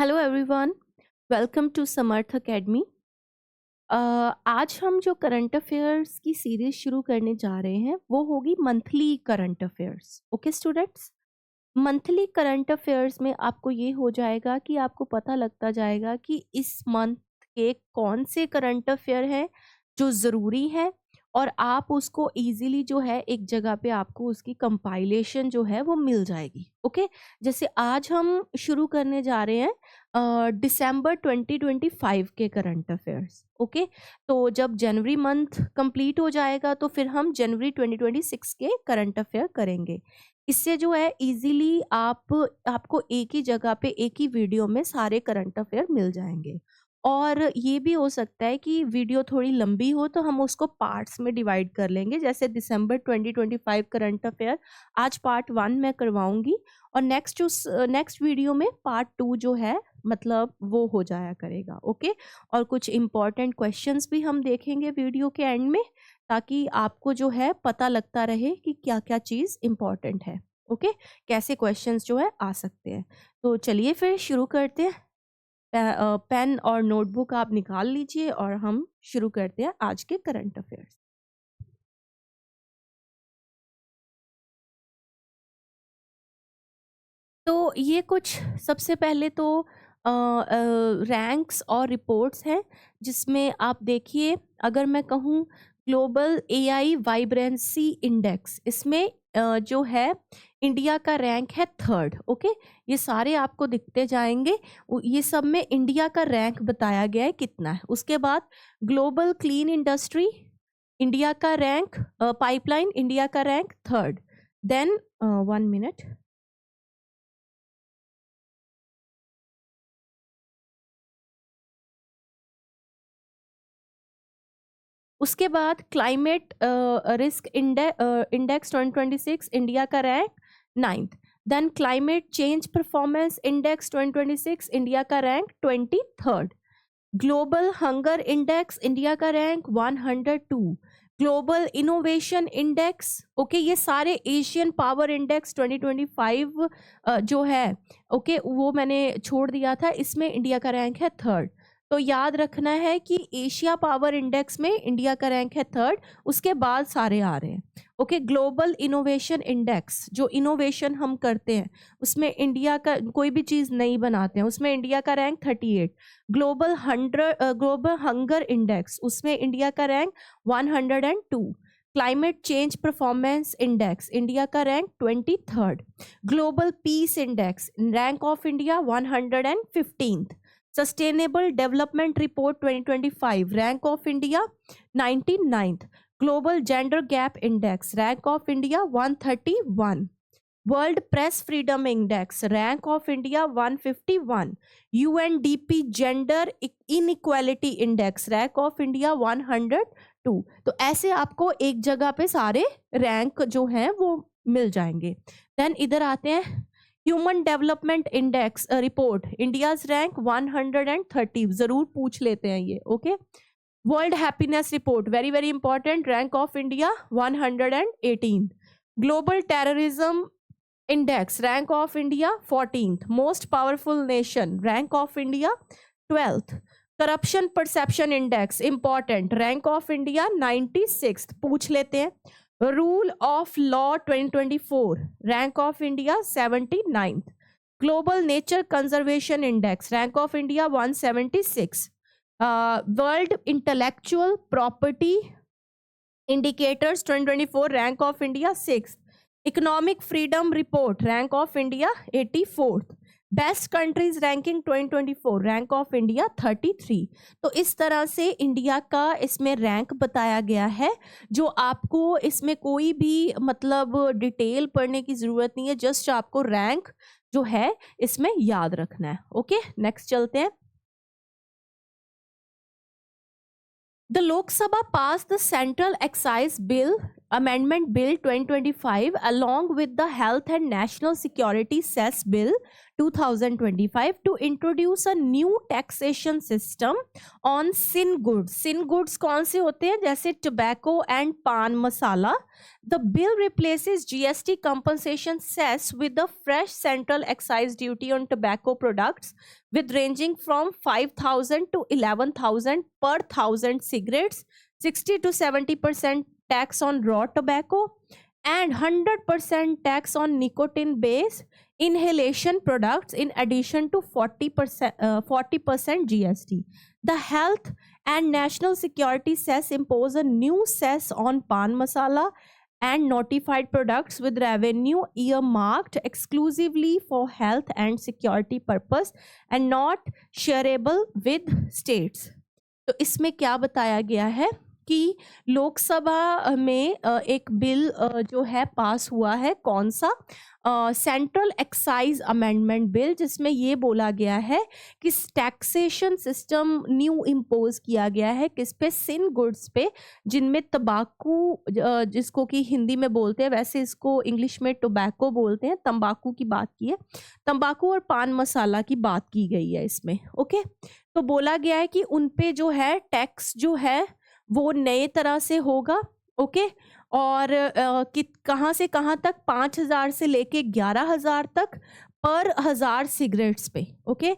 Hello everyone, welcome to Samarth Academy. आज हम जो करंट अफेयर्स की सीरीज शुरू करने जा रहे हैं वो होगी monthly current affairs. Okay students, monthly current affairs में आपको ये हो जाएगा कि आपको पता लगता जाएगा कि इस मंथ के कौन से करंट अफेयर हैं जो ज़रूरी है और आप उसको इजीली जो है एक जगह पे आपको उसकी कंपाइलेशन जो है वो मिल जाएगी। ओके, जैसे आज हम शुरू करने जा रहे हैं दिसंबर 2025 के करंट अफेयर्स। ओके, तो जब जनवरी मंथ कंप्लीट हो जाएगा तो फिर हम जनवरी 2026 के करंट अफेयर करेंगे। इससे जो है इजीली आपको एक ही जगह पे एक ही वीडियो में सारे करंट अफेयर मिल जाएंगे। और ये भी हो सकता है कि वीडियो थोड़ी लंबी हो तो हम उसको पार्ट्स में डिवाइड कर लेंगे। जैसे दिसंबर 2025 करंट अफेयर आज पार्ट 1 मैं करवाऊंगी और नेक्स्ट वीडियो में पार्ट 2 जो है मतलब वो हो जाया करेगा। ओके, और कुछ इम्पोर्टेंट क्वेश्चंस भी हम देखेंगे वीडियो के एंड में, ताकि आपको जो है पता लगता रहे कि क्या क्या चीज़ इम्पोर्टेंट है। ओके, कैसे क्वेश्चंस जो है आ सकते हैं। तो चलिए फिर शुरू करते हैं। पेन और नोटबुक आप निकाल लीजिए और हम शुरू करते हैं आज के करंट अफेयर्स। तो ये कुछ सबसे पहले तो रैंक्स और रिपोर्ट्स हैं, जिसमें आप देखिए, अगर मैं कहूँ ग्लोबल एआई वाइब्रेंसी इंडेक्स, इसमें जो है इंडिया का रैंक है 3rd। ओके, ये सारे आपको दिखते जाएंगे। ये सब में इंडिया का रैंक बताया गया है कितना है। उसके बाद ग्लोबल क्लीन इंडस्ट्री, इंडिया का रैंक, पाइपलाइन, इंडिया का रैंक 3rd। देन 1 मिनट, उसके बाद क्लाइमेट रिस्क इंडेक्स 2026, इंडिया का rank 9th। Then climate change performance index 2026, India का rank 23rd। Global hunger index, India का rank 102। Global innovation index, okay, ये सारे Asian power index 2025 जो है, ओके, वो मैंने छोड़ दिया था, इसमें इंडिया का रैंक है 3rd। तो याद रखना है कि एशिया पावर इंडेक्स में इंडिया का रैंक है 3rd, उसके बाद सारे आ रहे हैं। ओके, ग्लोबल इनोवेशन इंडेक्स, जो इनोवेशन हम करते हैं उसमें इंडिया का, कोई भी चीज़ नई बनाते हैं उसमें इंडिया का रैंक 38। ग्लोबल हंगर इंडेक्स, उसमें इंडिया का rank 102। Climate change performance index, India का rank 23rd। Global peace index, rank of India 115th। Sustainable development report 2025, rank of India 99th। Global gender gap index, rank of India 131। World press freedom index, rank of India 151। UNDP gender inequality index, rank of India 102। तो ऐसे आपको एक जगह पे सारे rank जो हैं वो मिल जाएंगे। देन इधर आते हैं, human development index report, India's rank 130, जरूर पूछ लेते हैं ये। Okay, world happiness report, very very important, rank of India 118। Global terrorism index, rank of India 14th। Most powerful nation, rank of India 12th। Corruption perception index, important, rank of India 96th, पूछ लेते हैं। Rule of law 2024, rank of India 79th। Global nature conservation index, rank of India 176। World intellectual property indicators 2024, rank of India 6th। Economic freedom report, rank of India 84th। Best countries ranking 2024, rank of India 33। तो इस तरह से India का इसमें rank बताया गया है, जो आपको इसमें कोई भी मतलब डिटेल पढ़ने की जरूरत नहीं है, जस्ट आपको रैंक जो है इसमें याद रखना है। ओके, नेक्स्ट चलते हैं। The Lok Sabha passed the Central Excise Bill Amendment Bill 2025 along with the Health and National Security Cess Bill 2025 to introduce a new taxation system on sin goods. Sin goods कौन से होते हैं? जैसे tobacco and pan masala. The bill replaces GST compensation cess with the fresh central excise duty on tobacco products with ranging from 5,000 to 11,000 per thousand cigarettes, 60 to 70% tax on raw tobacco, and 100% tax on nicotine based inhalation products in addition to 40% GST. The Health and National Security cess impose a new cess on pan masala and notified products with revenue earmarked exclusively for health and security purpose and not shareable with states. तो इसमें क्या बताया गया है कि लोकसभा में एक bill जो है पास हुआ है, कौन सा? सेंट्रल एक्साइज अमेंडमेंट बिल, जिसमें ये बोला गया है कि टैक्सेशन सिस्टम न्यू इम्पोज किया गया है किस पे? सिन गुड्स पे, जिनमें तंबाकू, जिसको कि हिंदी में बोलते हैं, वैसे इसको इंग्लिश में टोबैको बोलते हैं, तंबाकू की बात की है, तंबाकू और पान मसाला की बात की गई है इसमें। ओके, तो बोला गया है कि उन पे जो है टैक्स जो है वो नए तरह से होगा। ओके, और कहाँ से कहाँ तक? 5,000 से लेके 11,000 तक पर 1,000 सिगरेट्स पे। ओके,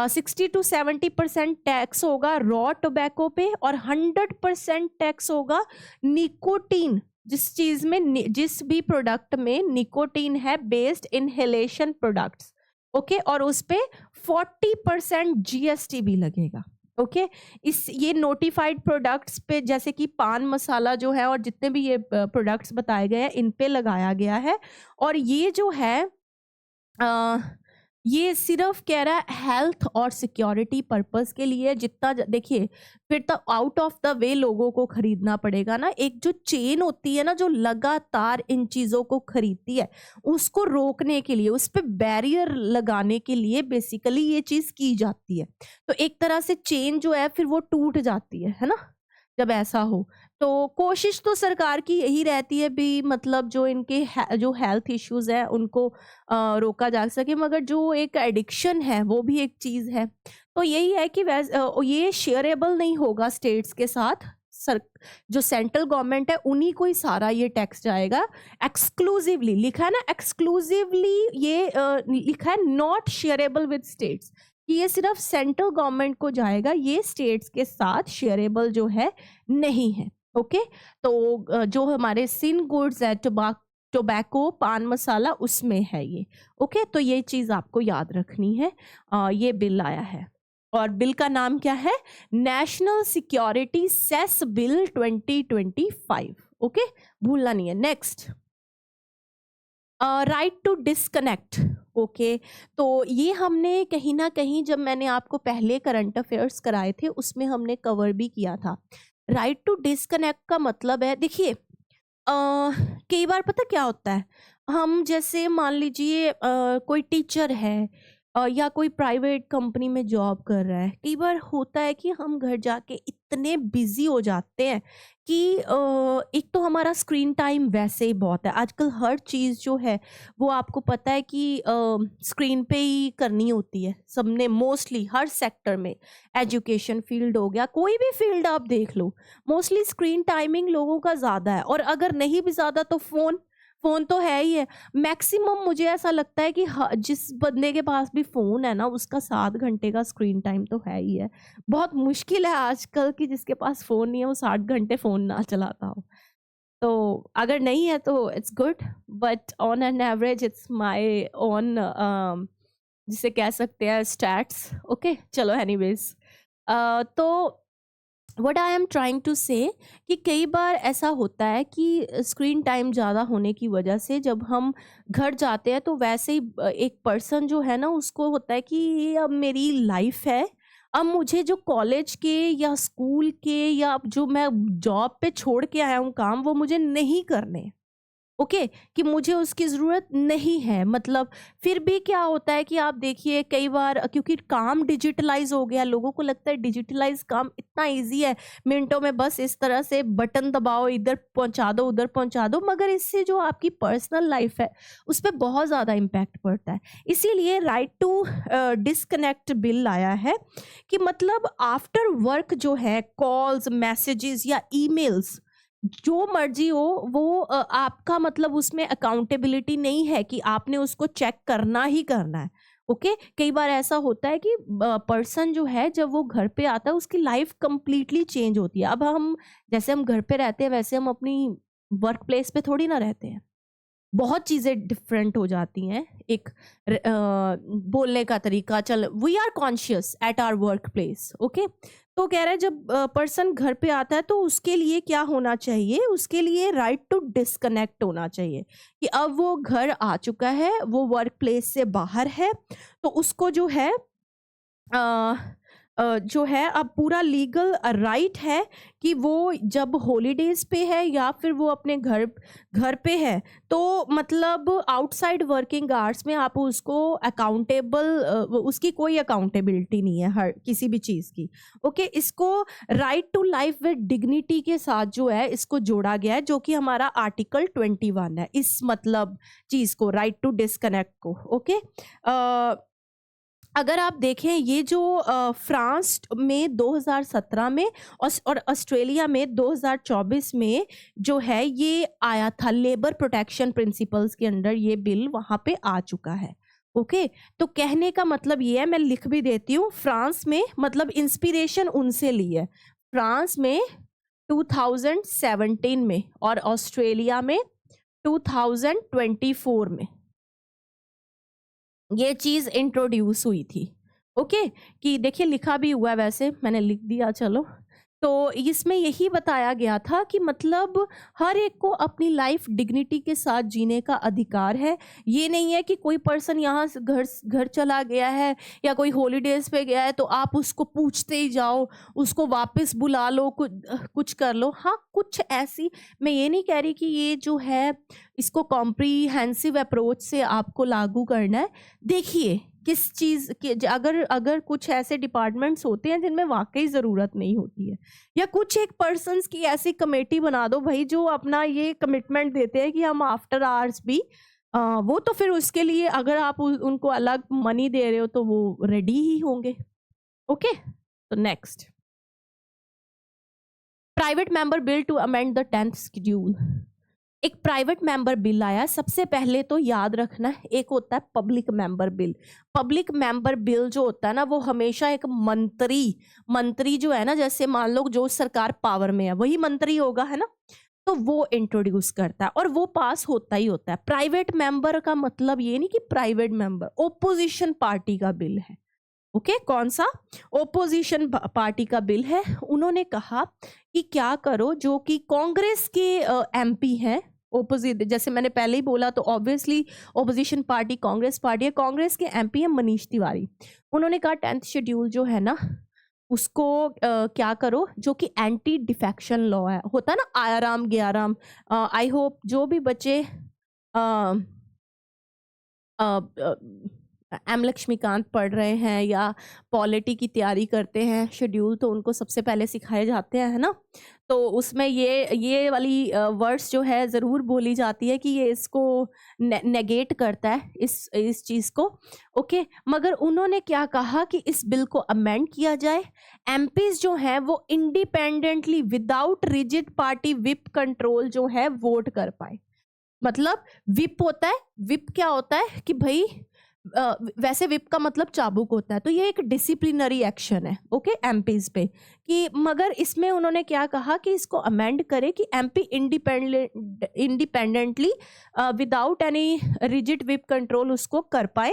60 to 70% टैक्स होगा रॉ टोबैको पे और 100% टैक्स होगा निकोटीन, जिस चीज में, जिस भी प्रोडक्ट में निकोटीन है, बेस्ड इनहेलेशन प्रोडक्ट्स। ओके, और उस पे 40% GST भी लगेगा। ओके, इस ये नोटिफाइड प्रोडक्ट्स पे, जैसे कि पान मसाला जो है और जितने भी ये प्रोडक्ट्स बताए गए हैं, इन पे लगाया गया है। और ये जो है ये सिर्फ कह रहा है हेल्थ और सिक्योरिटी पर्पस के लिए। जितना देखिए, फिर तो आउट ऑफ द वे लोगों को खरीदना पड़ेगा ना। एक जो चेन होती है ना, जो लगातार इन चीज़ों को खरीदती है, उसको रोकने के लिए, उस पर बैरियर लगाने के लिए बेसिकली ये चीज़ की जाती है। तो एक तरह से चेन जो है फिर वो टूट जाती है ना, जब ऐसा हो। तो कोशिश तो सरकार की यही रहती है भी, मतलब जो इनके जो हेल्थ इश्यूज है उनको रोका जा सके, मगर जो एक एडिक्शन है वो भी एक चीज़ है। तो यही है कि ये शेयरेबल नहीं होगा स्टेट्स के साथ। जो सेंट्रल गवर्नमेंट है उन्हीं को ही सारा ये टैक्स जाएगा। एक्सक्लूसिवली लिखा है ना, एक्सक्लूसिवली ये लिखा है, नॉट शेयरेबल विद स्टेट्स, कि ये सिर्फ सेंट्रल गवर्नमेंट को जाएगा, ये स्टेट्स के साथ शेयरेबल जो है नहीं है। ओके, तो जो हमारे सिन गुड्स है, टोबैको, पान मसाला, उसमें है ये। ओके, तो ये चीज़ आपको याद रखनी है। ये बिल आया है और बिल का नाम क्या है? National security cess bill 2025। Okay, भूलना नहीं है। Next, right to disconnect. Okay, तो ये हमने कहीं ना कहीं, जब मैंने आपको पहले करंट अफेयर्स कराए थे, उसमें हमने कवर भी किया था। राइट टू डिस्कनेक्ट का मतलब है, देखिए कई बार पता क्या होता है, हम जैसे मान लीजिए कोई टीचर है या कोई प्राइवेट कंपनी में जॉब कर रहा है, कई बार होता है कि हम घर जाके इतने बिजी हो जाते हैं कि एक तो हमारा स्क्रीन टाइम वैसे ही बहुत है। आजकल हर चीज़ जो है वो आपको पता है कि स्क्रीन पे ही करनी होती है सबने, मोस्टली हर सेक्टर में। एजुकेशन फील्ड हो गया, कोई भी फील्ड आप देख लो, मोस्टली स्क्रीन टाइमिंग लोगों का ज़्यादा है। और अगर नहीं भी ज़्यादा तो फ़ोन तो है ही है। मैक्सिमम मुझे ऐसा लगता है कि जिस बंदे के पास भी फ़ोन है ना, उसका 7 घंटे का स्क्रीन टाइम तो है ही है। बहुत मुश्किल है आजकल कि जिसके पास फ़ोन नहीं है वो 60 घंटे फ़ोन ना चलाता हो। तो अगर नहीं है तो it's good, but on an average it's my own, जिसे कह सकते हैं स्टैट्स। ओके, चलो एनीवेज, तो what I am trying to say कि कई बार ऐसा होता है कि स्क्रीन टाइम ज़्यादा होने की वजह से जब हम घर जाते हैं तो वैसे ही एक पर्सन जो है ना, उसको होता है कि ये अब मेरी लाइफ है, अब मुझे जो कॉलेज के या स्कूल के या जो मैं जॉब पे छोड़ के आया हूँ काम, वो मुझे नहीं करने। ओके, कि मुझे उसकी ज़रूरत नहीं है। मतलब फिर भी क्या होता है कि आप देखिए कई बार क्योंकि काम डिजिटलाइज हो गया, लोगों को लगता है डिजिटलाइज काम इतना इजी है, मिनटों में बस इस तरह से बटन दबाओ, इधर पहुंचा दो उधर पहुंचा दो, मगर इससे जो आपकी पर्सनल लाइफ है उस पर बहुत ज़्यादा इम्पैक्ट पड़ता है। इसीलिए राइट टू डिस्कनेक्ट बिल आया है कि मतलब आफ्टर वर्क जो है कॉल्स, मैसेजेस या ईमेल्स जो मर्जी हो वो आपका मतलब उसमें अकाउंटेबिलिटी नहीं है कि आपने उसको चेक करना ही करना है। ओके, कई बार ऐसा होता है कि पर्सन जो है जब वो घर पे आता है उसकी लाइफ कंप्लीटली चेंज होती है। अब हम जैसे हम घर पे रहते हैं वैसे हम अपनी वर्क प्लेस पे थोड़ी ना रहते हैं, बहुत चीज़ें डिफरेंट हो जाती हैं। एक बोलने का तरीका, चल we are conscious at our work place. Okay, तो कह रहा है जब पर्सन घर पे आता है तो उसके लिए क्या होना चाहिए, उसके लिए राइट टू डिस्कनेक्ट होना चाहिए कि अब वो घर आ चुका है, वो वर्क प्लेस से बाहर है, तो उसको जो है जो है अब पूरा लीगल राइट है कि वो जब हॉलीडेज पे है या फिर वो अपने घर घर पे है तो मतलब आउटसाइड वर्किंग आवर्स में आप उसको अकाउंटेबल, उसकी कोई अकाउंटेबिलिटी नहीं है हर किसी भी चीज़ की। ओके, इसको right to life with dignity के साथ जो है इसको जोड़ा गया है, जो कि हमारा आर्टिकल 21 है इस मतलब चीज़ को, राइट टू डिस्कनेक्ट को। ओके, अगर आप देखें ये जो फ्रांस में 2017 में और ऑस्ट्रेलिया में 2024 में जो है ये आया था, लेबर प्रोटेक्शन प्रिंसिपल्स के अंडर ये बिल वहाँ पे आ चुका है। ओके, तो कहने का मतलब ये है, मैं लिख भी देती हूँ, फ्रांस में मतलब इंस्पिरेशन उनसे ली है, फ्रांस में 2017 में और ऑस्ट्रेलिया में 2024 में ये चीज इंट्रोड्यूस हुई थी। ओके, कि देखिए लिखा भी हुआ है, वैसे मैंने लिख दिया, चलो। तो इसमें यही बताया गया था कि मतलब हर एक को अपनी लाइफ डिग्निटी के साथ जीने का अधिकार है। ये नहीं है कि कोई पर्सन यहाँ से घर चला गया है या कोई हॉलीडेज पे गया है तो आप उसको पूछते ही जाओ, उसको वापस बुला लो, कुछ कर लो। हाँ, कुछ ऐसी, मैं ये नहीं कह रही कि ये जो है इसको कॉम्प्रीहेंसिव अप्रोच से आपको लागू करना है। देखिए किस चीज़ के अगर अगर कुछ ऐसे डिपार्टमेंट्स होते हैं जिनमें वाकई ज़रूरत नहीं होती है, या कुछ एक पर्सन्स की ऐसी कमेटी बना दो भाई जो अपना ये कमिटमेंट देते हैं कि हम आफ्टर आवर्स भी वो तो फिर उसके लिए अगर आप उनको अलग मनी दे रहे हो तो वो रेडी ही होंगे। ओके, तो next, private member bill to amend the 10th schedule. एक प्राइवेट मेंबर बिल आया। सबसे पहले तो याद रखना, एक होता है public member bill. Public member bill जो होता है ना वो हमेशा एक मंत्री जो है ना, जैसे मान लो जो सरकार पावर में है वही मंत्री होगा, है ना, तो वो इंट्रोड्यूस करता है और वो पास होता ही होता है। प्राइवेट मेंबर का मतलब ये नहीं कि प्राइवेट मेंबर, ओपोजिशन पार्टी का बिल है। ओके, कौन सा? ओपोजिशन पार्टी का बिल है। उन्होंने कहा कि क्या करो, जो कि कांग्रेस के एमपी हैं, ओपोजिट, जैसे मैंने पहले ही बोला तो obviously opposition party Congress party है, कांग्रेस के एमपी हैं मनीष तिवारी। उन्होंने कहा 10th शेड्यूल जो है ना उसको क्या करो, जो कि एंटी डिफेक्शन लॉ है, होता है ना आयाराम गयाराम। आई होप जो भी बच्चे एम लक्ष्मीकांत पढ़ रहे हैं या पॉलिटी की तैयारी करते हैं, शेड्यूल तो उनको सबसे पहले सिखाए जाते हैं, है ना, तो उसमें ये वाली वर्ड्स जो है ज़रूर बोली जाती है कि ये इसको नेगेट करता है इस चीज़ को। ओके, मगर उन्होंने क्या कहा कि इस बिल को अमेंड किया जाए, एमपीज जो हैं वो independently without rigid party whip control जो है वोट कर पाए। मतलब विप होता है, विप क्या होता है कि भाई वैसे विप का मतलब चाबुक होता है, तो ये एक डिसिप्लिनरी एक्शन है। ओके, एमपीज पे कि मगर इसमें उन्होंने क्या कहा कि इसको अमेंड करे कि MP independently without any rigid whip control उसको कर पाए।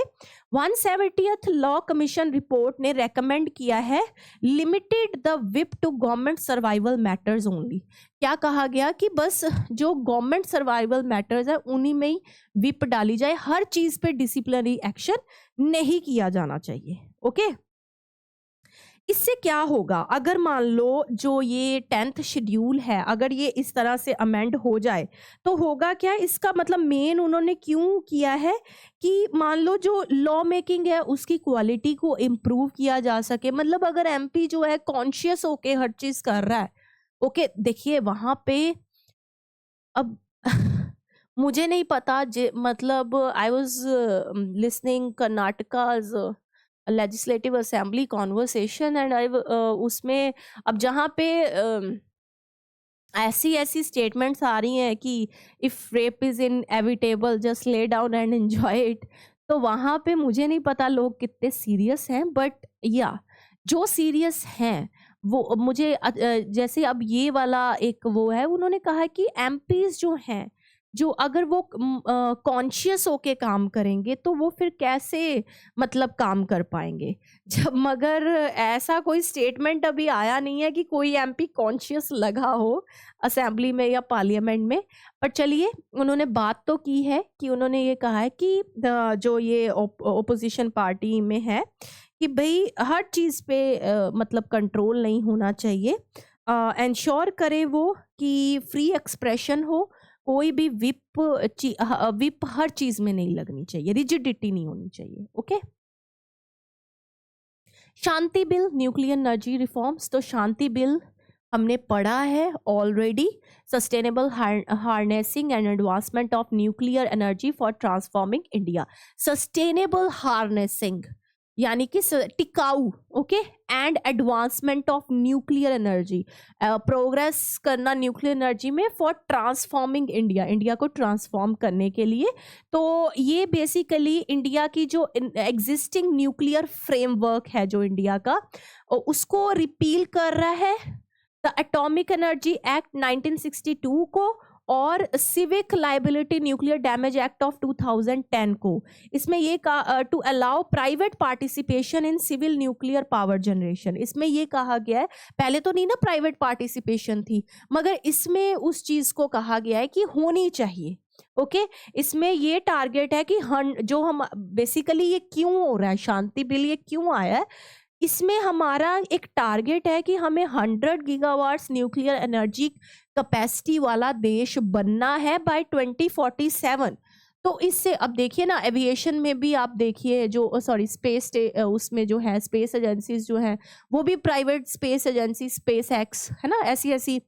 170th लॉ कमीशन रिपोर्ट ने रेकमेंड किया है limited the whip to government survival matters only. क्या कहा गया कि बस जो गवर्नमेंट सर्वाइवल मैटर्स है उन्हीं में ही विप डाली जाए, हर चीज पे डिसिप्लिनरी एक्शन नहीं किया जाना चाहिए। ओके, इससे क्या होगा अगर मान लो जो ये 10th शेड्यूल है अगर ये इस तरह से अमेंड हो जाए तो होगा क्या, इसका मतलब मेन उन्होंने क्यों किया है कि मान लो जो लॉ मेकिंग है उसकी क्वालिटी को इम्प्रूव किया जा सके। मतलब अगर एमपी जो है कॉन्शियस होके हर चीज कर रहा है, ओके देखिए वहां पे अब मुझे नहीं पता मतलब I was listening Karnataka's legislative assembly conversation and I उसमें अब जहाँ पे ऐसी ऐसी स्टेटमेंट्स आ रही हैं कि if rape is inevitable just lay down and enjoy it, तो वहाँ पे मुझे नहीं पता लोग कितने सीरियस हैं, बट या जो सीरियस हैं वो मुझे जैसे अब ये वाला एक वो है उन्होंने कहा कि एमपीज जो हैं जो अगर वो कॉन्शियस होके काम करेंगे तो वो फिर कैसे मतलब काम कर पाएंगे जब, मगर ऐसा कोई स्टेटमेंट अभी आया नहीं है कि कोई एमपी कॉन्शियस लगा हो असेंबली में या पार्लियामेंट में। पर चलिए उन्होंने बात तो की है कि उन्होंने ये कहा है कि जो ये ओपोजिशन पार्टी में है कि भाई हर चीज़ पे मतलब कंट्रोल नहीं होना चाहिए, इंश्योर करे वो कि फ्री एक्सप्रेशन हो, कोई भी विप हर चीज में नहीं लगनी चाहिए, रिजिडिटी नहीं होनी चाहिए। ओके, शांति बिल, न्यूक्लियर एनर्जी रिफॉर्म्स, तो शांति बिल हमने पढ़ा है already, sustainable harnessing and advancement of nuclear energy for transforming India. Sustainable harnessing यानी कि टिकाऊ, okay, and advancement of nuclear energy, progress करना न्यूक्लियर एनर्जी में फॉर ट्रांसफॉर्मिंग इंडिया, इंडिया को ट्रांसफॉर्म करने के लिए। तो ये बेसिकली इंडिया की जो एग्जिस्टिंग न्यूक्लियर फ्रेमवर्क है जो इंडिया का, उसको रिपील कर रहा है, द एटॉमिक एनर्जी एक्ट 1962 को और civic liability nuclear damage act of 2010 को। इसमें ये to allow private participation in civil nuclear power generation, इसमें ये कहा गया है, पहले तो नहीं ना प्राइवेट पार्टिसिपेशन थी, मगर इसमें उस चीज को कहा गया है कि होनी चाहिए। ओके, इसमें ये टारगेट है कि जो हम बेसिकली ये क्यों हो रहा है, शांति बिल ये क्यों आया है, इसमें हमारा एक टारगेट है कि हमें 100 गीगावाट्स न्यूक्लियर एनर्जी कैपेसिटी वाला देश बनना है बाय 2047। तो इससे अब देखिए ना, एविएशन में भी आप देखिए जो सॉरी स्पेस उसमें जो है स्पेस एजेंसीज जो हैं वो भी private space agency, space x है ना, ऐसी ऐसी,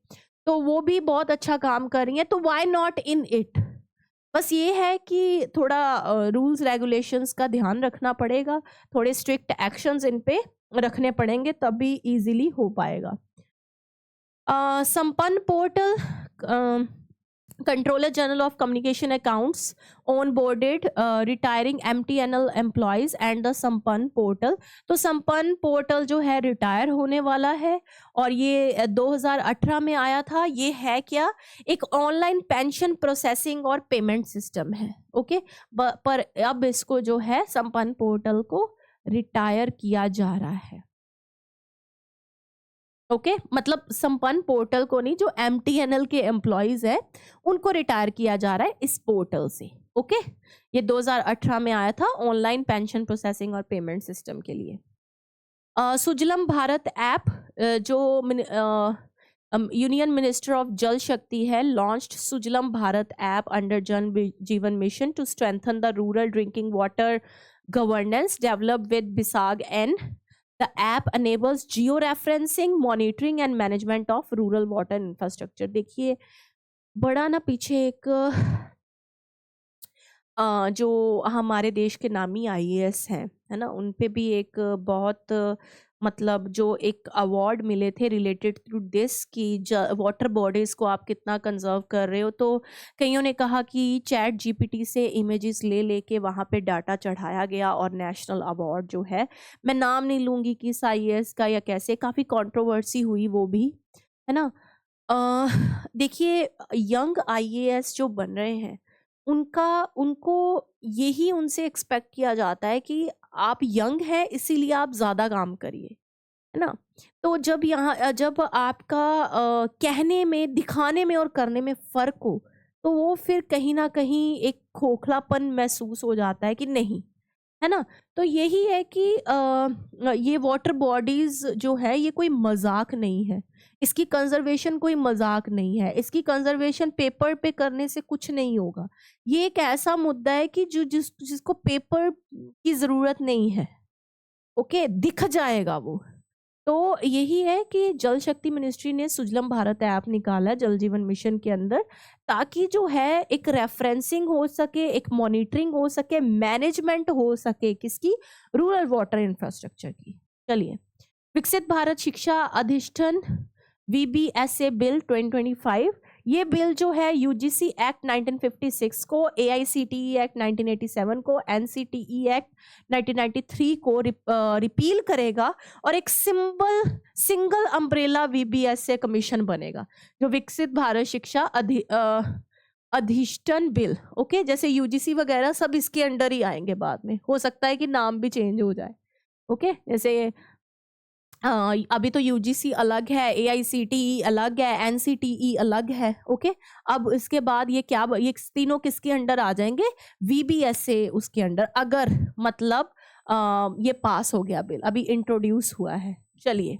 तो वो भी बहुत अच्छा काम कर रही हैं। तो व्हाई नॉट इन इट, बस ये है कि थोड़ा रूल्स रेगुलेशंस का ध्यान रखना पड़ेगा, थोड़े स्ट्रिक्ट एक्शंस इन पे रखने पड़ेंगे तभी इजीली हो पाएगा। संपन्न portal, controller general of communication accounts on boarded retiring MTNL employees and the संपन्न पोर्टल। तो संपन्न पोर्टल जो है रिटायर होने वाला है और ये 2018 में आया था। ये है क्या, एक ऑनलाइन पेंशन प्रोसेसिंग और पेमेंट सिस्टम है। ओके, पर अब इसको जो है संपन्न पोर्टल को रिटायर किया जा रहा है। ओके, मतलब संपन्न पोर्टल को नहीं, जो MTNL के एम्प्लॉयज है उनको रिटायर किया जा रहा है इस पोर्टल से। ओके, ये 2018 में आया था ऑनलाइन पेंशन प्रोसेसिंग और पेमेंट सिस्टम के लिए। सुजलम भारत ऐप, जो union minister of Jal Shakti है, launched Sujalam Bharat app under Jal Jeevan mission to strengthen the rural drinking water governance developed with BISAG N. The app enables geo-referencing, monitoring and management of rural water infrastructure। देखिए बड़ा ना पीछे एक जो हमारे देश के नामी IAS हैं है ना, उन पे भी एक बहुत मतलब जो एक अवार्ड मिले थे रिलेटेड टू दिस कि वाटर बॉडीज को आप कितना कंजर्व कर रहे हो। तो कईयों ने कहा कि ChatGPT से इमेजेस ले लेके वहाँ पे डाटा चढ़ाया गया और नेशनल अवार्ड जो है, मैं नाम नहीं लूँगी किस IAS का या कैसे, काफ़ी कंट्रोवर्सी हुई वो भी है ना। देखिए यंग IAS जो बन रहे हैं उनको यही उनसे एक्सपेक्ट किया जाता है कि आप यंग हैं इसीलिए आप ज़्यादा काम करिए, है ना। तो जब आपका कहने में, दिखाने में और करने में फ़र्क हो तो वो फिर कहीं ना कहीं एक खोखलापन महसूस हो जाता है कि नहीं, है ना। तो यही है कि ये वाटर बॉडीज जो है ये कोई मजाक नहीं है, इसकी कंजर्वेशन कोई मजाक नहीं है, इसकी कंजर्वेशन पेपर पे करने से कुछ नहीं होगा। ये एक ऐसा मुद्दा है कि जो जिसको पेपर की जरूरत नहीं है, ओके, दिख जाएगा वो। तो यही है कि जल शक्ति मिनिस्ट्री ने सुजलम भारत ऐप निकाला जल जीवन मिशन के अंदर, ताकि जो है एक रेफरेंसिंग हो सके, एक मॉनिटरिंग हो सके, मैनेजमेंट हो सके किसकी, रूरल वाटर इंफ्रास्ट्रक्चर की। चलिए, विकसित भारत शिक्षा अधिष्ठान VBSA बिल 2025, ये बिल जो है यूजीसी एक्ट 1956 को, AICTE एक्ट 1987 को, NCTE एक्ट 1993 को रिपील करेगा और एक सिंगल अम्ब्रेला VBSA कमीशन बनेगा, जो विकसित भारत शिक्षा अधिष्ठान बिल। ओके, जैसे यूजीसी वगैरह सब इसके अंडर ही आएंगे, बाद में हो सकता है कि नाम भी चेंज हो जाए। ओके, जैसे अभी तो यूजीसी अलग है, AICTE अलग है, NCTE अलग है। ओके, अब इसके बाद ये क्या, ये तीनों किसके अंडर आ जाएंगे, VBSA उसके अंडर, अगर मतलब ये पास हो गया बिल, अभी इंट्रोड्यूस हुआ है। चलिए,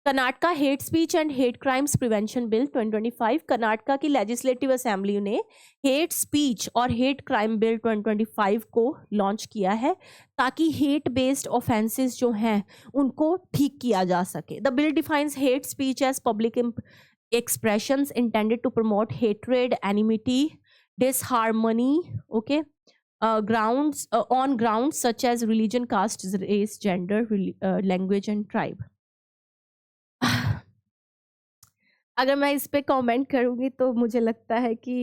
Karnataka hate speech and hate crimes prevention bill 2025, Karnataka की लेजिस्लेटिव असेंबली ने हेट स्पीच और हेट क्राइम बिल 2025 को लॉन्च किया है, ताकि हेट बेस्ड ऑफेंसेस जो हैं उनको ठीक किया जा सके। The bill defines hate speech as public expressions intended to promote hatred, enmity, disharmony, okay, grounds on grounds such as religion, caste, race, gender, language and tribe. अगर मैं इस पे कमेंट करूंगी तो मुझे लगता है कि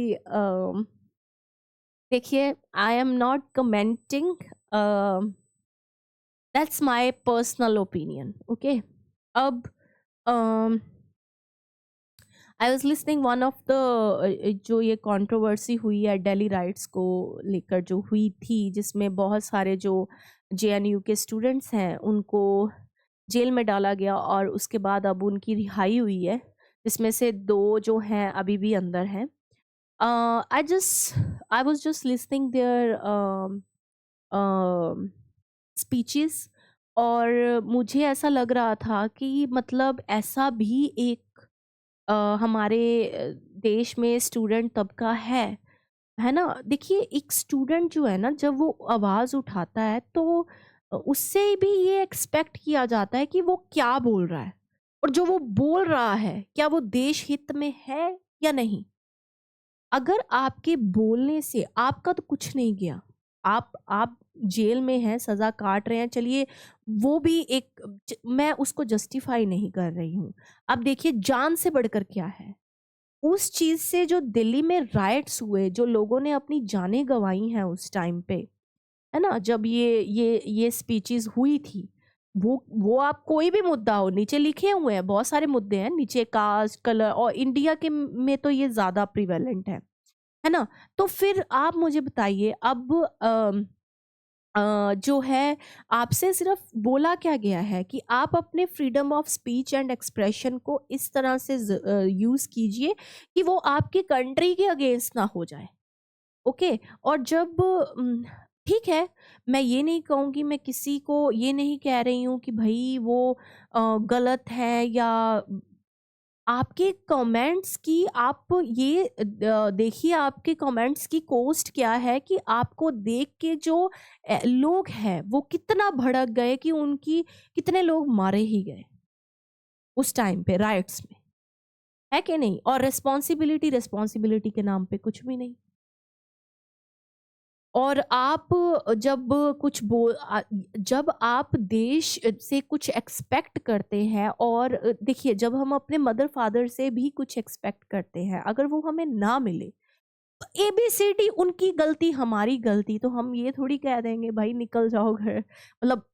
देखिए, I am not commenting, that's my personal opinion. Okay, अब I was listening one of the, जो ये कंट्रोवर्सी हुई है दिल्ली राइट्स को लेकर जो हुई थी, जिसमें बहुत सारे जो JNU के स्टूडेंट्स हैं उनको जेल में डाला गया और उसके बाद अब उनकी रिहाई हुई है, जिसमें से 2 जो हैं अभी भी अंदर हैं। I was just listening their speeches, और मुझे ऐसा लग रहा था कि मतलब ऐसा भी एक हमारे देश में स्टूडेंट तबका है ना। देखिए, एक स्टूडेंट जो है ना, जब वो आवाज़ उठाता है तो उससे भी ये एक्सपेक्ट किया जाता है कि वो क्या बोल रहा है, और जो वो बोल रहा है क्या वो देश हित में है या नहीं। अगर आपके बोलने से आपका तो कुछ नहीं गया, आप जेल में हैं, सजा काट रहे हैं, चलिए वो भी एक, मैं उसको जस्टिफाई नहीं कर रही हूँ। अब देखिए, जान से बढ़कर क्या है, उस चीज से जो दिल्ली में राइट्स हुए, जो लोगों ने अपनी जानें गंवाई हैं उस टाइम पे, है ना, जब ये स्पीचेस हुई थी, वो आप कोई भी मुद्दा हो, नीचे लिखे हुए हैं, बहुत सारे मुद्दे हैं नीचे, कास्ट, कलर, और इंडिया के में तो ये ज्यादा प्रिवेलेंट है ना। तो फिर आप मुझे बताइए, अब जो है आपसे सिर्फ बोला क्या गया है कि आप अपने freedom of speech and expression को इस तरह से यूज कीजिए कि वो आपकी कंट्री के अगेंस्ट ना हो जाए। ओके, और जब ठीक है, मैं ये नहीं कहूँगी, मैं किसी को ये नहीं कह रही हूँ कि भाई वो गलत है, या आपके कमेंट्स की, आप ये देखिए आपके कमेंट्स की कोस्ट क्या है, कि आपको देख के जो लोग हैं वो कितना भड़क गए, कि उनकी कितने लोग मारे ही गए उस टाइम पे राइट्स में, है कि नहीं। और रिस्पॉन्सिबिलिटी के नाम पे कुछ भी नहीं। और आप जब जब आप देश से कुछ एक्सपेक्ट करते हैं, और देखिए, जब हम अपने मदर फादर से भी कुछ एक्सपेक्ट करते हैं, अगर वो हमें ना मिले तो ABCD उनकी गलती हमारी गलती, तो हम ये थोड़ी कह देंगे भाई निकल जाओ घर, मतलब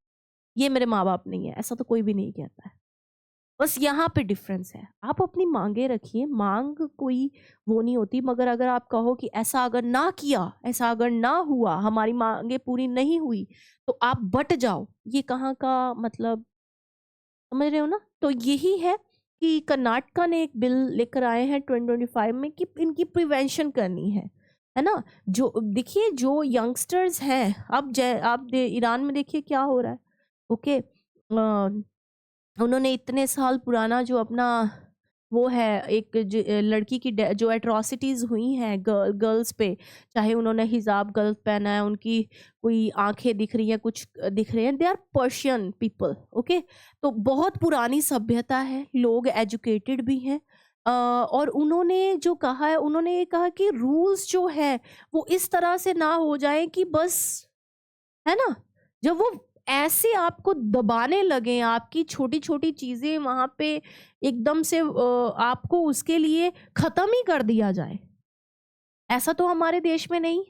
ये मेरे माँ बाप नहीं है, ऐसा तो कोई भी नहीं कहता है। बस यहाँ पे डिफरेंस है। आप अपनी मांगे रखिए, मांग कोई वो नहीं होती, मगर अगर आप कहो कि ऐसा अगर ना किया, ऐसा अगर ना हुआ, हमारी मांगे पूरी नहीं हुई, तो आप बट जाओ, ये कहाँ का मतलब, समझ रहे हो ना। तो यही है कि कर्नाटका ने एक बिल लेकर आए हैं 2025 में कि इनकी प्रिवेंशन करनी है, है ना। जो देखिए जो यंगस्टर्स हैं, आप ईरान में देखिए क्या हो रहा है। ओके, उन्होंने इतने साल पुराना जो अपना वो है, एक लड़की की जो एट्रॉसिटीज हुई हैं गर्ल्स पे, चाहे उन्होंने हिजाब गलत पहना है, उनकी कोई आंखें दिख रही हैं, कुछ दिख रहे हैं, they are Persian people. Okay, तो बहुत पुरानी सभ्यता है, लोग एजुकेटेड भी हैं। और उन्होंने जो कहा है, उन्होंने ये कहा कि रूल्स जो है वो इस तरह से ना हो जाए कि बस, है ना, जब वो ऐसे आपको दबाने लगे, आपकी छोटी छोटी चीजें वहां पे एकदम से आपको उसके लिए खत्म ही कर दिया जाए, ऐसा तो हमारे देश में नहीं,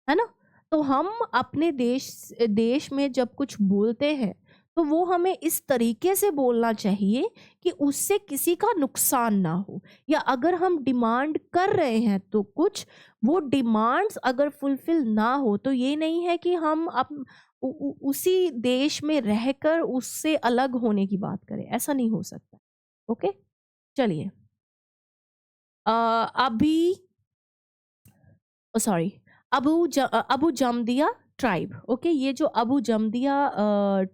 है ना। तो हम अपने देश में जब कुछ बोलते हैं तो वो हमें इस तरीके से बोलना चाहिए कि उससे किसी का नुकसान ना हो, या अगर हम डिमांड कर रहे हैं तो कुछ वो डिमांड्स अगर फुलफिल ना हो तो ये नहीं है कि हम उसी देश में रहकर उससे अलग होने की बात करें, ऐसा नहीं हो सकता। ओके, चलिए। अभी सॉरी, अबू जमदिया ट्राइब। ओके, ये जो अबू जमदिया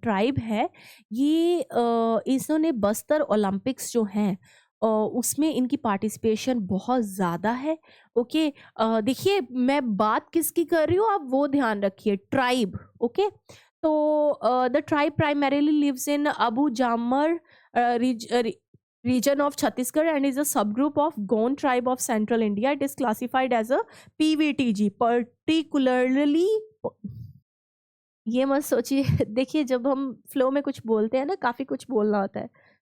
ट्राइब है, ये इन्होंने बस्तर ओलंपिक्स जो हैं उसमें इनकी पार्टिसिपेशन बहुत ज़्यादा है। ओके, देखिए मैं बात किसकी कर रही हूँ, आप वो ध्यान रखिए, ट्राइब। ओके, तो the tribe primarily lives in Abujhmar region of Chhattisgarh and is a subgroup of Gond tribe of central India. It is classified as a PVTG, particularly। ये मत सोचिए देखिए जब हम फ्लो में कुछ बोलते हैं ना, काफी कुछ बोलना होता है,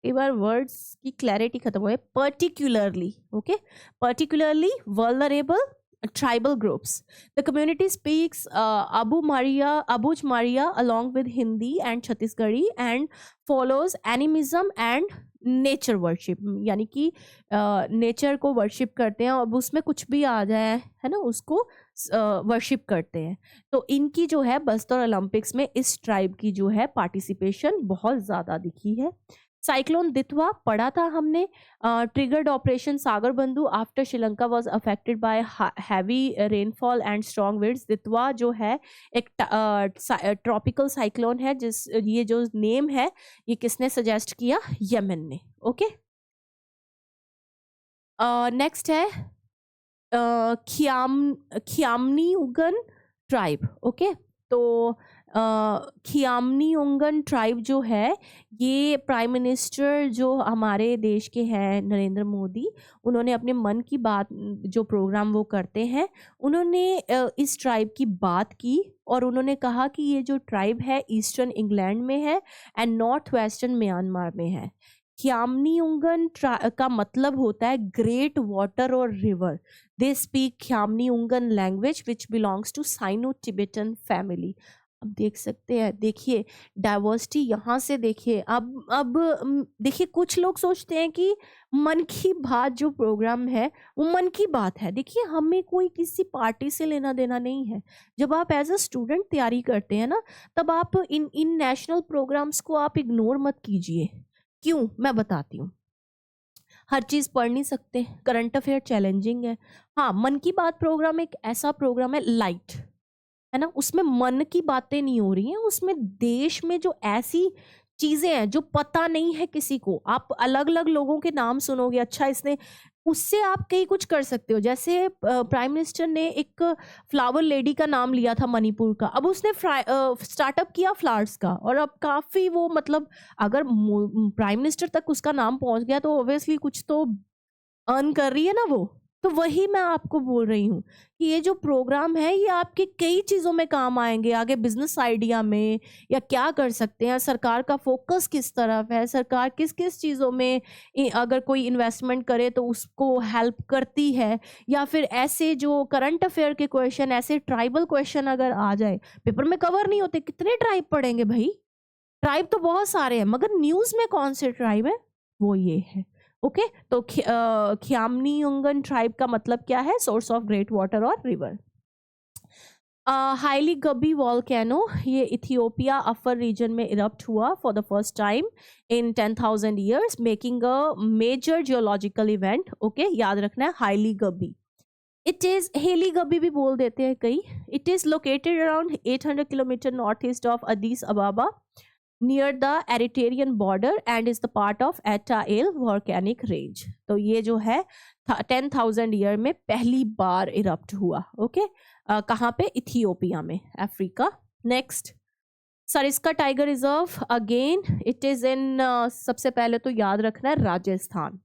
कई बार वर्ड्स की क्लैरिटी खत्म हो जाए। Particularly, okay, particularly vulnerable tribal groups. The community speaks Abuj Maria along with Hindi and Chhattisgarhi and follows animism and nature worship, यानी कि नेचर को वर्शिप करते हैं, अब उसमें कुछ भी आ जाए, है ना, उसको वर्शिप करते हैं। तो इनकी जो है बस्तर ओलंपिक्स में इस ट्राइब की जो है पार्टिसिपेशन बहुत ज़्यादा दिखी है। साइक्लोन दितवा पढ़ा था हमने, triggered operation Sagar Bandhu after Sri Lanka was affected by heavy rainfall and strong winds. Ditwah जो है एक ट्रॉपिकल साइक्लोन है, ये जो नेम है ये किसने सजेस्ट किया, यमन ने। ओके, नेक्स्ट है खियामनी उगन ट्राइब। ओके, तो खियामनी उंगन ट्राइब जो है, ये प्राइम मिनिस्टर जो हमारे देश के हैं नरेंद्र मोदी, उन्होंने अपने मन की बात जो प्रोग्राम वो करते हैं, उन्होंने इस ट्राइब की बात की और उन्होंने कहा कि ये जो ट्राइब है ईस्टर्न इंग्लैंड में है एंड नॉर्थ वेस्टर्न म्यांमार में है। खियामनी उंगन का मतलब होता है ग्रेट वाटर और river. They speak Khiamniungan language which belongs to Sino Tibetan family. अब देख सकते हैं, देखिए डाइवर्सिटी यहाँ से देखिए। अब देखिए कुछ लोग सोचते हैं कि मन की बात जो प्रोग्राम है वो मन की बात है। देखिए हमें कोई किसी पार्टी से लेना देना नहीं है। जब आप एज अ स्टूडेंट तैयारी करते हैं ना, तब आप इन नेशनल प्रोग्राम्स को आप इग्नोर मत कीजिए। क्यों, मैं बताती हूँ। हर चीज पढ़ नहीं सकते, करंट अफेयर चैलेंजिंग है। हाँ, मन की बात प्रोग्राम एक ऐसा प्रोग्राम है लाइट, है ना, उसमें मन की बातें नहीं हो रही हैं, उसमें देश में जो ऐसी चीजें हैं जो पता नहीं है किसी को, आप अलग अलग लोगों के नाम सुनोगे, अच्छा इसने, उससे आप कई कुछ कर सकते हो। जैसे प्राइम मिनिस्टर ने एक फ्लावर लेडी का नाम लिया था मणिपुर का, अब उसने स्टार्टअप किया फ्लावर्स का, और अब काफी वो मतलब अगर प्राइम मिनिस्टर तक उसका नाम पहुंच गया तो ऑब्वियसली कुछ तो अर्न कर रही है ना वो। तो वही मैं आपको बोल रही हूँ कि ये जो प्रोग्राम है ये आपके कई चीज़ों में काम आएंगे, आगे बिजनेस आइडिया में, या क्या कर सकते हैं, सरकार का फोकस किस तरफ है, सरकार किस किस चीज़ों में अगर कोई इन्वेस्टमेंट करे तो उसको हेल्प करती है, या फिर ऐसे जो करंट अफेयर के क्वेश्चन, ऐसे ट्राइबल क्वेश्चन अगर आ जाए, पेपर में कवर नहीं होते, कितने ट्राइब पढ़ेंगे भाई, ट्राइब तो बहुत सारे हैं मगर न्यूज़ में कौन से ट्राइब है, वो ये है। ओके, तो खियामनी उंगन ट्राइब का मतलब क्या है, सोर्स ऑफ ग्रेट वाटर और रिवर। हाईली गबी वॉल्केनो, ये इथियोपिया अफर रीजन में इरप्ट हुआ for the first time in 10,000 years, making a major geological event. Okay, याद रखना है Hayli Gubbi. It is Hayli Gubbi भी बोल देते हैं कई. It is located around 800 kilometre north east of Addis Ababa near the Eritrean border and is the part of Erta Ale volcanic range. तो ये जो है 10,000 ईयर में पहली बार इरप्ट हुआ. ओके कहाँ पे? इथियोपिया में, Africa. Next Sariska tiger reserve, again it is in, सबसे पहले तो याद रखना है राजस्थान.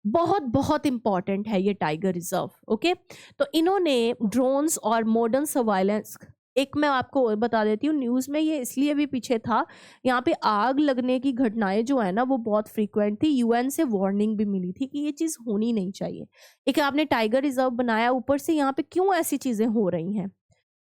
बहुत बहुत इंपॉर्टेंट है ये टाइगर रिजर्व. ओके तो इन्होंने ड्रोन्स और मॉडर्न सर्वाइलेंस, एक मैं आपको और बता देती हूँ, न्यूज़ में ये इसलिए भी पीछे था, यहाँ पे आग लगने की घटनाएं जो है ना वो बहुत फ्रीक्वेंट थी. यूएन से वार्निंग भी मिली थी कि ये चीज़ होनी नहीं चाहिए. एक आपने टाइगर रिजर्व बनाया, ऊपर से यहाँ पे क्यों ऐसी चीज़ें हो रही हैं.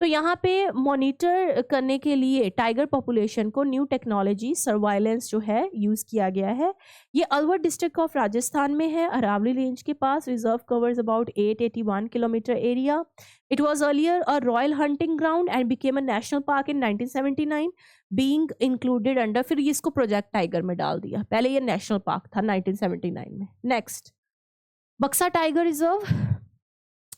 तो यहाँ पे मॉनिटर करने के लिए टाइगर पॉपुलेशन को न्यू टेक्नोलॉजी सर्वाइलेंस जो है यूज़ किया गया है. ये अलवर डिस्ट्रिक्ट ऑफ राजस्थान में है, अरावली रेंज के पास. Reserve covers about 881 kilometre area. It was earlier a royal hunting ground and became a national park in 1979 being included under, फिर इसको प्रोजेक्ट टाइगर में डाल दिया. पहले ये नेशनल पार्क था 1979 में. नेक्स्ट बक्सा टाइगर रिजर्व.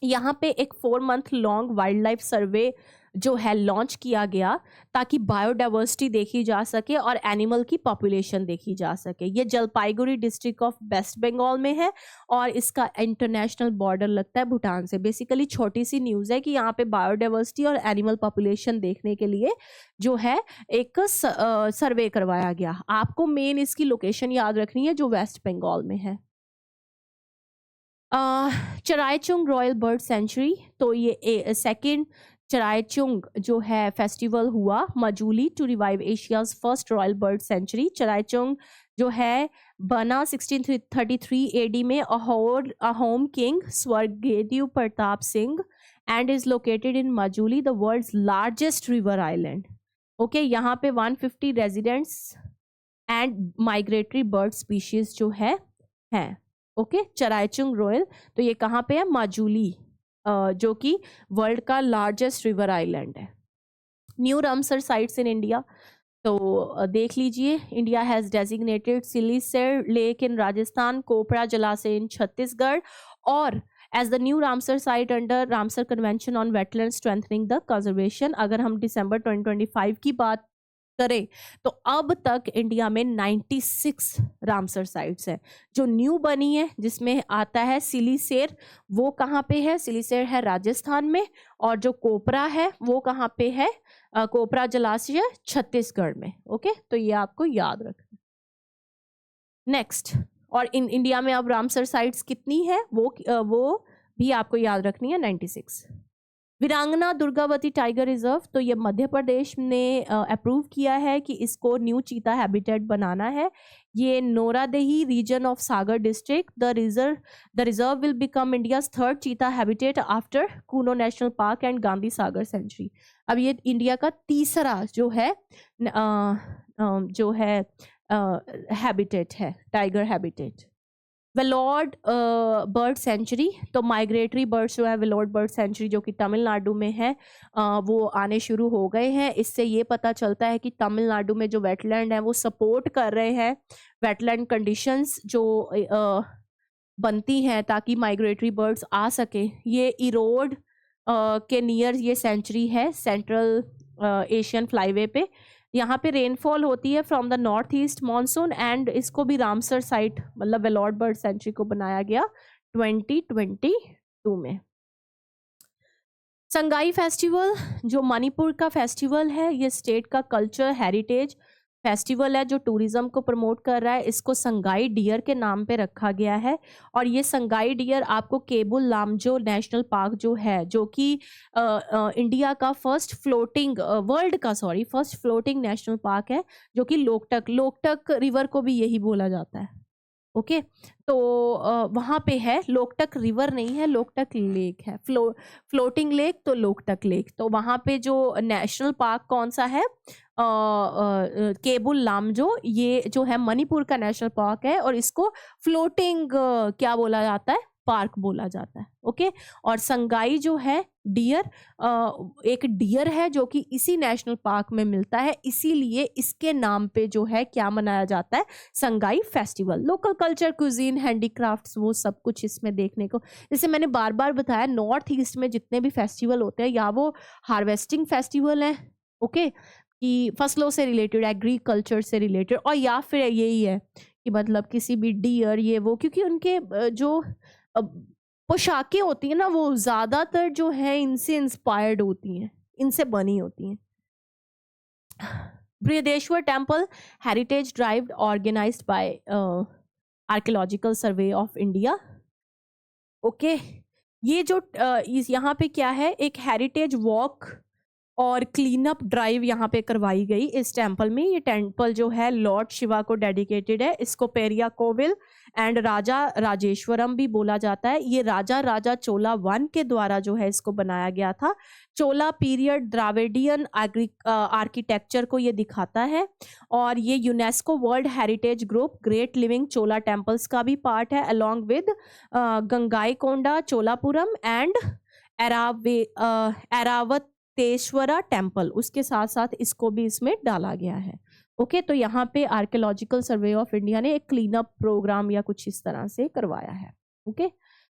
यहाँ पे एक 4 मंथ लॉन्ग वाइल्ड लाइफ सर्वे जो है लॉन्च किया गया ताकि बायोडाइवर्सिटी देखी जा सके और एनिमल की पॉपुलेशन देखी जा सके. ये जलपाईगुड़ी डिस्ट्रिक्ट ऑफ वेस्ट बंगाल में है और इसका इंटरनेशनल बॉर्डर लगता है भूटान से. बेसिकली छोटी सी न्यूज़ है कि यहाँ पे बायोडाइवर्सिटी और एनिमल पॉपुलेशन देखने के लिए जो है एक सर्वे करवाया गया. आपको मेन इसकी लोकेशन याद रखनी है जो वेस्ट बंगाल में है. Charaichung royal bird sanctuary. तो ये सेकेंड चरायचुंग जो है फेस्टिवल हुआ Majuli to revive Asia's first royal bird sanctuary. Charaichung जो है बना 1633 एडी में Ahom king Swargadeo Pratap Singha and is located in Majuli, the world's largest river island. Okay यहाँ पे 150 residents and migratory bird species जो है हैं. ओके चरायचुंग रॉयल, तो ये कहाँ पे है? माजुली, जो कि वर्ल्ड का लार्जेस्ट रिवर आइलैंड है. New Ramsar sites in India. तो देख लीजिए, India has designated Siliserh lake in Rajasthan, Kopra Jalashay in Chhattisgarh और as the new Ramsar site under Ramsar convention on wetland strengthening the conservation. अगर हम दिसंबर 2025 की बात करें तो अब तक इंडिया में 96 रामसर साइट्स हैं जो न्यू बनी है, जिसमें आता है सिलीसेर. वो कहाँ पे है? सिलीसेर है राजस्थान में. और जो कोपरा है वो कहाँ पे है? कोपरा जलाशय छत्तीसगढ़ में. ओके तो ये आपको याद रखना. नेक्स्ट, और इन इंडिया में अब रामसर साइट्स कितनी है वो भी आपको याद रखनी है, 96. वीरांगना दुर्गावती टाइगर रिजर्व. तो ये मध्य प्रदेश ने अप्रूव किया है कि इसको न्यू चीता हैबिटेट बनाना है. ये Nauradehi region of Sagar district. The reserve will become India's 3rd cheetah habitat after Kuno national park and Gandhi Sagar sanctuary. अब ये इंडिया का तीसरा जो है हैबिटेट है, tiger habitat. Vellode bird sanctuary. तो माइग्रेटरी बर्ड्स जो है वेलोड बर्ड सेंचुरी जो कि तमिलनाडु में है, वो आने शुरू हो गए हैं. इससे ये पता चलता है कि तमिलनाडु में जो वेटलैंड है वो सपोर्ट कर रहे हैं वेटलैंड कंडीशंस जो बनती हैं ताकि माइग्रेटरी बर्ड्स आ सके. ये इरोड के नियर ये सेंचुरी है, सेंट्रल एशियन फ्लाईवे पे. यहाँ पे रेनफॉल होती है from the north east monsoon and इसको भी रामसर साइट मतलब वेलोड बर्ड सेंचुरी को बनाया गया 2022 में. संगाई फेस्टिवल जो मणिपुर का फेस्टिवल है, ये स्टेट का कल्चर हेरिटेज फेस्टिवल है जो टूरिज्म को प्रमोट कर रहा है. इसको संगाई डियर के नाम पे रखा गया है और ये संगाई डियर आपको केबुल लामजो नेशनल पार्क जो है, जो कि इंडिया का फर्स्ट फ्लोटिंग नेशनल पार्क है, जो कि लोकटक रिवर को भी यही बोला जाता है. ओके तो वहाँ पे है, लोकटक रिवर नहीं है, लोकटक लेक है, फ्लोटिंग लेक तो लोकटक लेक. तो वहाँ पे जो नेशनल पार्क कौन सा है? केबुल लामजो, ये जो है मणिपुर का नेशनल पार्क है और इसको फ्लोटिंग क्या बोला जाता है? पार्क बोला जाता है. ओके और संगाई जो है डियर, एक डियर है जो कि इसी नेशनल पार्क में मिलता है, इसीलिए इसके नाम पे जो है क्या मनाया जाता है, Sangai festival. Local culture, cuisine, handicrafts, वो सब कुछ इसमें देखने को, जैसे मैंने बार बार बताया, नॉर्थ ईस्ट में जितने भी फेस्टिवल होते हैं या वो हार्वेस्टिंग फेस्टिवल हैं, ओके, कि फसलों से रिलेटेड, एग्रीकल्चर से रिलेटेड, और या फिर यही है कि मतलब किसी भी डियर ये वो, क्योंकि उनके जो अ, पोशाकें होती हैं ना, वो ज्यादातर जो है इनसे इंस्पायर्ड होती हैं, इनसे बनी होती हैं। Brihadeeswara temple heritage drive organised by Archaeological Survey of India, okay. ये जो इस यहाँ पे क्या है, एक हेरिटेज वॉक और क्लीन अप ड्राइव यहाँ पे करवाई गई इस टेम्पल में। ये टेम्पल जो है लॉर्ड शिवा को डेडिकेटेड है। इसको पेरिया कोविल एंड राजा राजेश्वरम भी बोला जाता है। ये राजा चोला वन के द्वारा जो है इसको बनाया गया था। चोला पीरियड द्राविडियन आर्किटेक्चर को ये दिखाता है, और ये UNESCO world heritage group great living Chola temples का भी पार्ट है, along with Gangaikonda Cholapuram and Airavateshwara temple, उसके साथ साथ इसको भी इसमें डाला गया है। ओके, तो यहाँ पे आर्कियोलॉजिकल सर्वे ऑफ इंडिया ने एक क्लीन अप प्रोग्राम या कुछ इस तरह से करवाया है। Okay,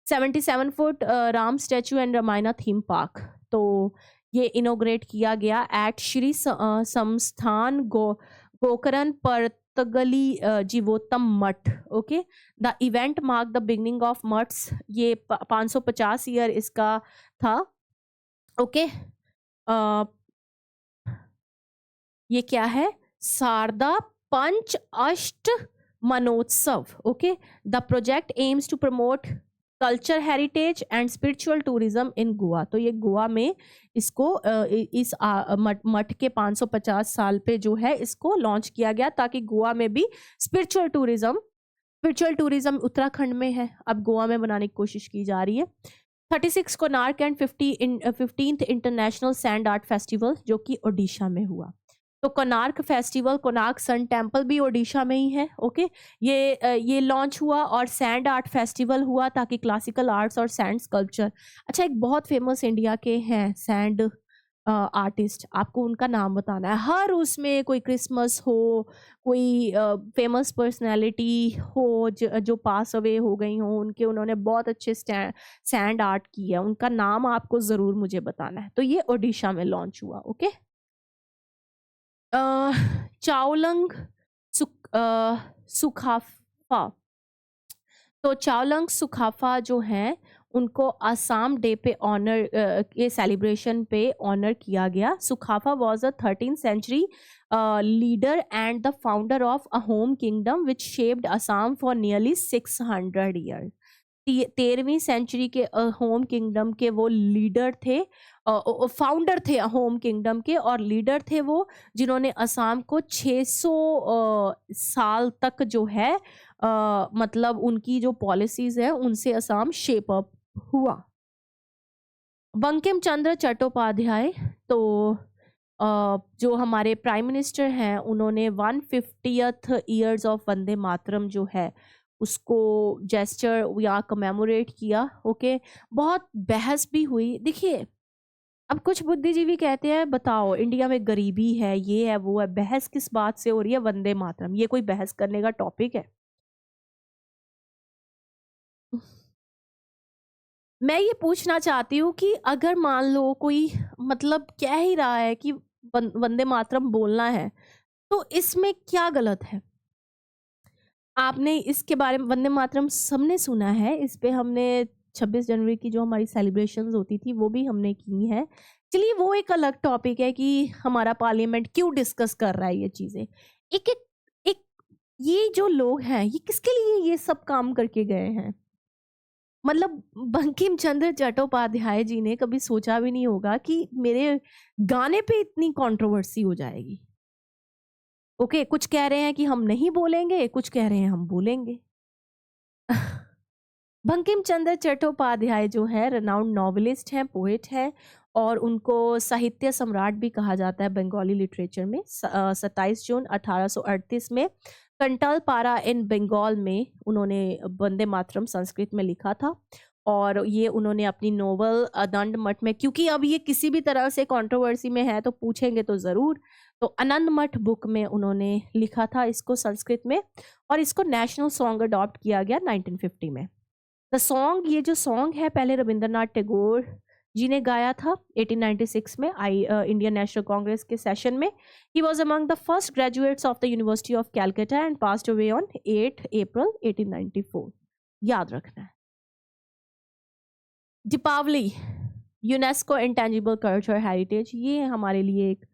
77 foot Ram statue and Ramayana theme park, तो ये इनोग्रेट किया गया एट श्री संस्थान Gokaran Partagali Jeevottam Math. Okay, the event mark the beginning of Maths, ये 550 ईयर इसका था। ओके, ये क्या है, Sardha Panchashatamanotsav. Okay, the project aims to promote culture heritage and spiritual tourism in Goa. तो ये गोवा में इसको इस मठ के 550 साल पे जो है इसको लॉन्च किया गया, ताकि गोवा में भी स्पिरिचुअल टूरिज्म उत्तराखंड में है, अब गोवा में बनाने की कोशिश की जा रही है। 36 Konark and 15th international sand art festival जो कि ओडिशा में हुआ। तो Konark festival, Konark sun temple भी ओडिशा में ही है। ओके, ये लॉन्च हुआ, और सैंड आर्ट फेस्टिवल हुआ ताकि क्लासिकल आर्ट्स और सैंड स्कल्पचर। अच्छा, एक बहुत फेमस इंडिया के हैं सैंड आर्टिस्ट, आपको उनका नाम बताना है। हर उसमें कोई क्रिसमस हो, कोई फेमस पर्सनैलिटी हो जो पास अवे हो गई हो, उन्होंने बहुत अच्छे सैंड आर्ट की है, उनका नाम आपको ज़रूर मुझे बताना है। तो ये ओडिशा में लॉन्च हुआ। ओके, चाओलंग सुखाफा, तो चाओलंग सुखाफा जो हैं उनको असम डे पे ऑनर के सेलिब्रेशन पे ऑनर किया गया। Sukaphaa was a 13th century leader and the founder of Ahom kingdom which shaped Assam for nearly 600 year. 13वीं सेंचुरी के होम किंगडम के वो लीडर थे, फाउंडर थे होम किंगडम के, और लीडर थे वो जिन्होंने असम को 600 साल तक जो है मतलब उनकी जो पॉलिसीज है उनसे असम शेप अप हुआ। बंकिम चंद्र चट्टोपाध्याय, तो जो हमारे प्राइम मिनिस्टर हैं, उन्होंने 150th years of Vande Mataram जो है उसको जेस्चर या कमेमोरेट किया। ओके, बहुत बहस भी हुई। देखिए, अब कुछ बुद्धिजीवी कहते हैं बताओ इंडिया में गरीबी है, ये है वो है, बहस किस बात से हो रही है, वंदे मातरम, ये कोई बहस करने का टॉपिक है? मैं ये पूछना चाहती हूँ कि अगर मान लो कोई मतलब कह ही रहा है कि वंदे मातरम बोलना है, तो इसमें क्या गलत है? आपने इसके बारे में, वंदे मातरम सबने सुना है, इस पे हमने 26 जनवरी की जो हमारी सेलिब्रेशंस होती थी वो भी हमने की है। चलिए, वो एक अलग टॉपिक है कि हमारा पार्लियामेंट क्यों डिस्कस कर रहा है ये चीजें। एक एक एक ये जो लोग हैं ये किसके लिए ये सब काम करके गए हैं? मतलब बंकिम चंद्र चट्टोपाध्याय जी ने कभी सोचा भी नहीं होगा कि मेरे गाने पे इतनी कंट्रोवर्सी हो जाएगी। ओके, कुछ कह रहे हैं कि हम नहीं बोलेंगे, कुछ कह रहे हैं हम बोलेंगे। बंकिम चंद्र चट्टोपाध्याय जो है रेनाउंड नॉवेलिस्ट हैं, पोएट हैं, और उनको साहित्य सम्राट भी कहा जाता है बंगाली लिटरेचर में। 27 जून 1838 में कंटलपारा इन बंगाल में उन्होंने वंदे मातरम संस्कृत में लिखा था। और ये उन्होंने अपनी नोवेल दंड मठ में, क्योंकि अब ये किसी भी तरह से कंट्रोवर्सी में है तो पूछेंगे तो ज़रूर, तो आनंद मठ बुक में उन्होंने लिखा था इसको संस्कृत में, और इसको नेशनल सॉन्ग अडॉप्ट किया गया 1950 में। द सॉन्ग, ये जो सॉन्ग है पहले रविंद्रनाथ टैगोर जी ने गाया था 1896 में इंडियन नेशनल कांग्रेस के सेशन में। He was among the first graduates of the University of Calcutta and passed away on 8 April 1894। याद रखना है। Deepavali, UNESCO intangible culture heritage, ये हमारे लिए एक,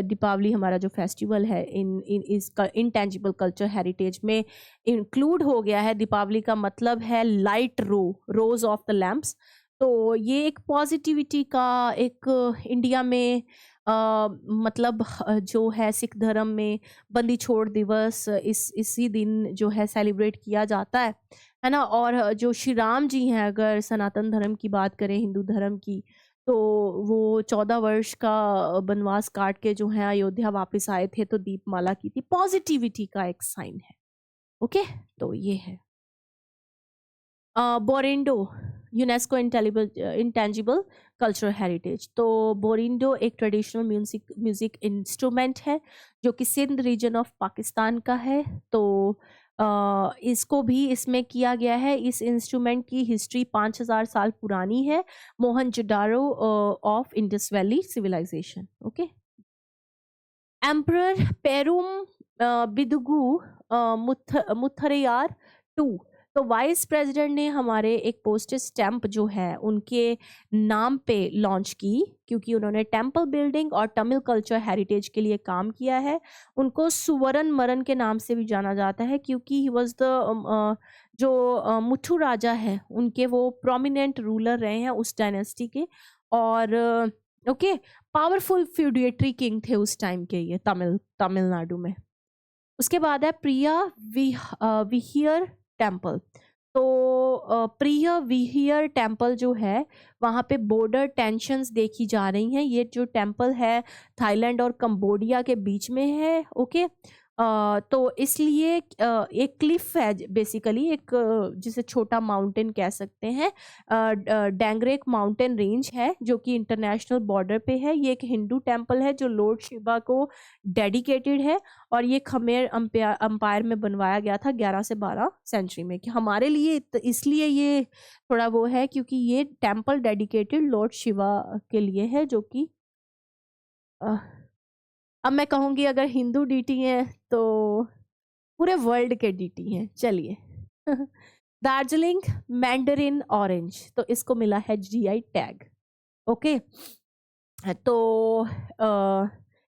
दीपावली हमारा जो फेस्टिवल है इन इस इंटेंजिबल कल्चर हेरिटेज में इंक्लूड हो गया है। दीपावली का मतलब है light rose of the lamps. तो ये एक पॉजिटिविटी का एक इंडिया में मतलब जो है सिख धर्म में बंदी छोड़ दिवस इसी दिन जो है सेलिब्रेट किया जाता है ना। और जो श्री राम जी हैं, अगर सनातन धर्म की बात करें, हिंदू धर्म की, तो वो 14 वर्ष का वनवास काट के जो है अयोध्या वापस आए थे, तो दीपमाला की थी। पॉजिटिविटी का एक साइन है। ओके, तो ये है बोरिंडो, यूनेस्को इंटेंजिबल कल्चरल हेरिटेज। तो बोरिंडो एक ट्रेडिशनल म्यूजिक इंस्ट्रूमेंट है जो कि सिंध रीजन ऑफ पाकिस्तान का है। तो इसको भी इसमें किया गया है। इस इंस्ट्रूमेंट की हिस्ट्री 5000 साल पुरानी है, Mohenjodaro of Indus valley civilisation. Okay, emperor Perumbidugu Mutharaiyar two, तो वाइस प्रेसिडेंट ने हमारे एक पोस्टेज स्टैंप जो है उनके नाम पे लॉन्च की, क्योंकि उन्होंने टेम्पल बिल्डिंग और तमिल कल्चर हेरिटेज के लिए काम किया है। उनको सुवर्ण मरन के नाम से भी जाना जाता है, क्योंकि ही वॉज द जो मुठू राजा है उनके वो प्रोमिनेंट रूलर रहे हैं उस डायनेस्टी के। और ओके, पावरफुल फ्यूडिएटरी किंग थे उस टाइम के ये तमिलनाडु में। उसके बाद है प्रिया विहियर टेम्पल। तो प्रिया विहियर टेम्पल जो है वहाँ पे बॉर्डर टेंशन्स देखी जा रही हैं। ये जो टेम्पल है थाईलैंड और कंबोडिया के बीच में है। ओके, तो इसलिए एक क्लिफ है बेसिकली, एक जिसे छोटा माउंटेन कह सकते हैं, डैंगरेक माउंटेन रेंज है जो कि इंटरनेशनल बॉर्डर पे है। ये एक हिंदू टेम्पल है जो लॉर्ड शिवा को डेडिकेटेड है, और ये खमेर अंपायर में बनवाया गया था 11 से 12 सेंचुरी में। कि हमारे लिए इसलिए ये थोड़ा वो है क्योंकि ये टेम्पल डेडिकेटेड लॉर्ड शिवा के लिए है, जो कि अब मैं कहूँगी अगर हिंदू डीटी हैं तो पूरे वर्ल्ड के डीटी हैं। चलिए दार्जिलिंग मैंडरिन ऑरेंज, तो इसको मिला है जीआई टैग। ओके, तो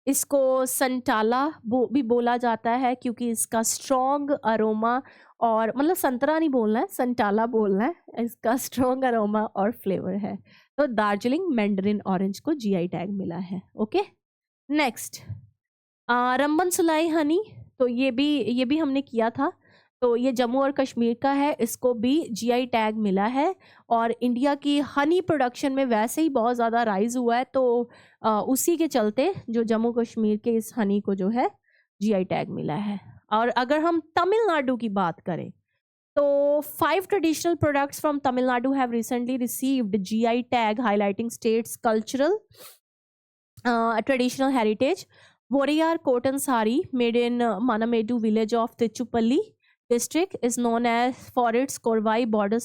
इसको संटाला भी बोला जाता है क्योंकि इसका स्ट्रॉन्ग अरोमा, और मतलब संतरा नहीं बोलना है, संटाला बोलना है, इसका स्ट्रॉन्ग अरोमा और फ्लेवर है। तो दार्जिलिंग मैंडरिन ऑरेंज को जीआई टैग मिला है। ओके, नेक्स्ट रंबन सुलाई हनी, तो ये भी हमने किया था। तो ये जम्मू और कश्मीर का है, इसको भी जीआई टैग मिला है। और इंडिया की हनी प्रोडक्शन में वैसे ही बहुत ज़्यादा राइज हुआ है, तो उसी के चलते जो जम्मू कश्मीर के इस हनी को जो है जीआई टैग मिला है। और अगर हम तमिलनाडु की बात करें तो 5 traditional products from Tamil Nadu have recently received GI tag highlighting states cultural traditional heritage. Warrior cotton sari made in Manamedu village of Tichupalli district is known as for its Korvai border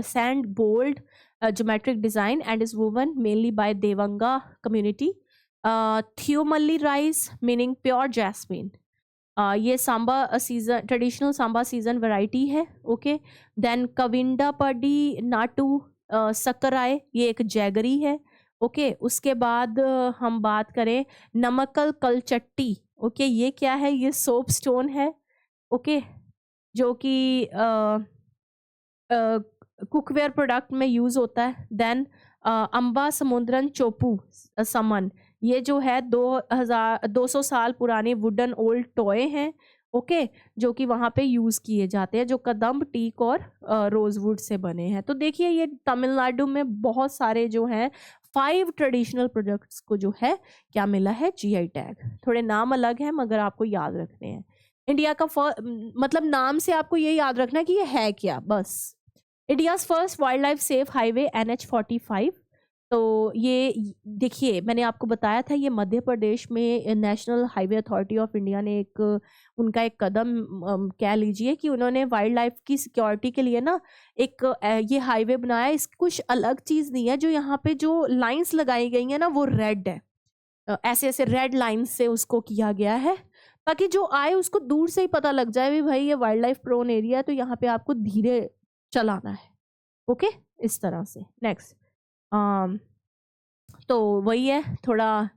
sand bold geometric design and is woven mainly by Devanga community. Thiumalli rice meaning pure jasmine. ये Samba season traditional Samba season variety है। Okay, then कविंडा पडी नाटू सकराय, ये एक jaggery है। Okay, उसके बाद हम बात करें नमकल कलचट्टी। ओके, ये क्या है? ये सोप स्टोन है। ओके, जो कि कुकवेयर प्रोडक्ट में यूज़ होता है। देन अम्बा समुद्रन चोपू समन, ये जो है 200 साल पुराने वुडन ओल्ड टॉय हैं। ओके, जो कि वहाँ पे यूज़ किए जाते हैं, जो कदम्ब टीक और रोजवुड से बने हैं। तो देखिए ये तमिलनाडु में बहुत सारे जो हैं 5 ट्रेडिशनल प्रोडक्ट्स को जो है क्या मिला है? GI tag. थोड़े नाम अलग हैं मगर आपको याद रखने हैं। इंडिया का मतलब नाम से आपको ये याद रखना है कि ये है क्या, बस। India's first wild life safe highway NH45। तो ये देखिए, मैंने आपको बताया था, ये मध्य प्रदेश में national highway authority of India ने एक उनका एक कदम कह लीजिए कि उन्होंने वाइल्ड लाइफ की सिक्योरिटी के लिए ना एक ये हाईवे बनाया। इस कुछ अलग चीज़ नहीं है, जो यहाँ पे जो लाइंस लगाई गई हैं ना वो रेड है, ऐसे ऐसे रेड लाइन से उसको किया गया है, ताकि जो आए उसको दूर से ही पता लग जाए भी भाई ये वाइल्ड लाइफ प्रोन एरिया है, तो यहाँ पे आपको धीरे चलाना है। ओके, इस तरह से। नेक्स्ट, तो वही है थोड़ा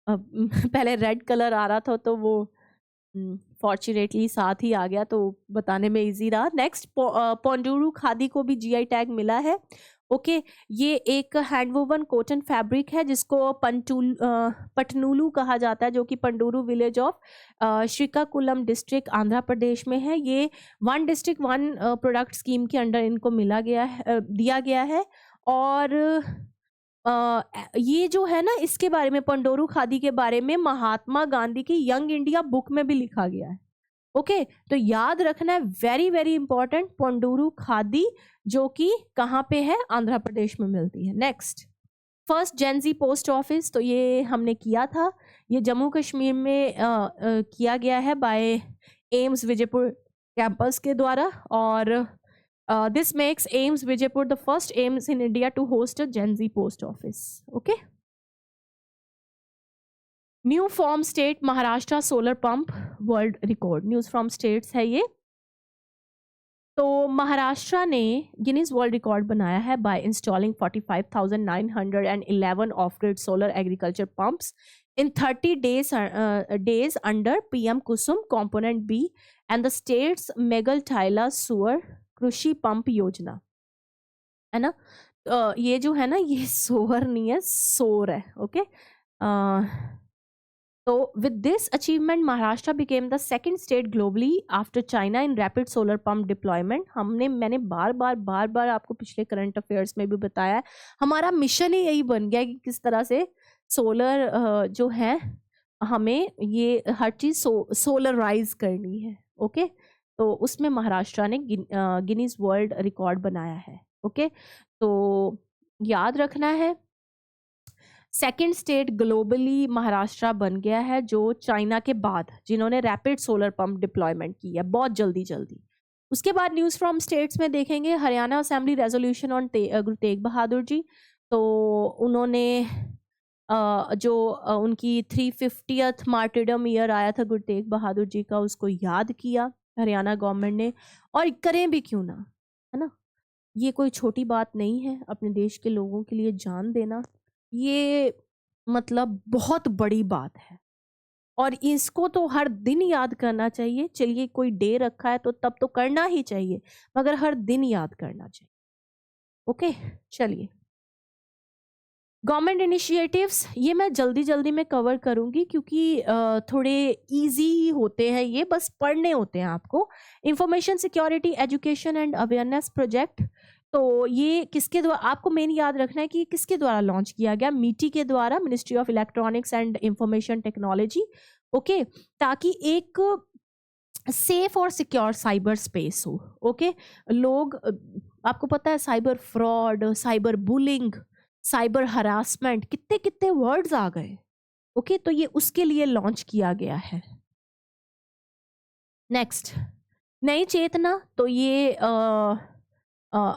पहले रेड कलर आ रहा था तो वो फॉर्चुनेटली साथ ही आ गया, तो बताने में इजी रहा। नेक्स्ट, पोंडुरु खादी को भी GI टैग मिला है। ओके, ये एक हैंडवोवन कॉटन फैब्रिक है जिसको पटनूलू कहा जाता है, जो कि Ponduru village of Srikakulam district Andhra Pradesh में है। ये one district one product scheme के अंडर इनको मिला गया है, दिया गया है। और ये जो है ना, इसके बारे में, पंडोरू खादी के बारे में महात्मा गांधी की यंग इंडिया बुक में भी लिखा गया है। ओके, तो याद रखना है, वेरी वेरी इंपॉर्टेंट, पंडोरू खादी जो कि कहाँ पे है, आंध्र प्रदेश में मिलती है। Next, first Gen Z post office, तो ये हमने किया था, ये जम्मू कश्मीर में किया गया है बाय एम्स विजयपुर कैंपस के द्वारा। और this makes AIIMS Vijaypur the first AIIMS in India to host a Gen Z post office. Okay. New form state Maharashtra solar pump world record. News from states है ये। तो महाराष्ट्र ने गिनीज वर्ल्ड रिकॉर्ड बनाया है by installing 45,911 off grid solar agriculture pumps in 30 days under PM Kusum component B and the state's Meghaltila sewer कृषि pump योजना, है ना। ये जो है ना, ये सोवर नहीं है, सोर है। ओके, तो with this achievement Maharashtra became the second state globally after China in rapid solar pump deployment. मैंने बार बार आपको पिछले करंट अफेयर्स में भी बताया है, हमारा मिशन ही यही बन गया कि किस तरह से सोलर जो है, हमें ये हर चीज़ सोलराइज करनी है। ओके, तो उसमें महाराष्ट्र ने गिनीज वर्ल्ड रिकॉर्ड बनाया है। ओके, तो याद रखना है, सेकंड स्टेट ग्लोबली महाराष्ट्र बन गया है, जो चाइना के बाद जिन्होंने रैपिड सोलर पंप डिप्लॉयमेंट की है बहुत जल्दी। उसके बाद न्यूज़ फ्रॉम स्टेट्स में देखेंगे, Haryana assembly resolution on Guru Tegh Bahadur ji. तो उन्होंने जो उनकी 350th मार्टिरडम ईयर आया था गुरु तेग बहादुर जी का, उसको याद किया हरियाणा गवर्नमेंट ने, और करें भी क्यों ना, है ना। ये कोई छोटी बात नहीं है, अपने देश के लोगों के लिए जान देना, ये मतलब बहुत बड़ी बात है, और इसको तो हर दिन याद करना चाहिए। चलिए, कोई डे रखा है तो तब तो करना ही चाहिए, मगर हर दिन याद करना चाहिए। ओके, चलिए, गवर्नमेंट इनिशिएटिव्स, ये मैं जल्दी में कवर करूंगी क्योंकि थोड़े इजी होते हैं, ये बस पढ़ने होते हैं आपको। Information security education and awareness project, तो ये किसके द्वारा, आपको मेन याद रखना है कि किसके द्वारा लॉन्च किया गया, MITI के द्वारा, ministry of electronics and information technology. Okay, ताकि एक सेफ और सिक्योर साइबर स्पेस हो। ओके, लोग, आपको पता है cyber fraud, cyber bullying, cyber harassment, कितने वर्ड्स आ गए। ओके, तो ये उसके लिए लॉन्च किया गया है। नेक्स्ट, नई चेतना, तो ये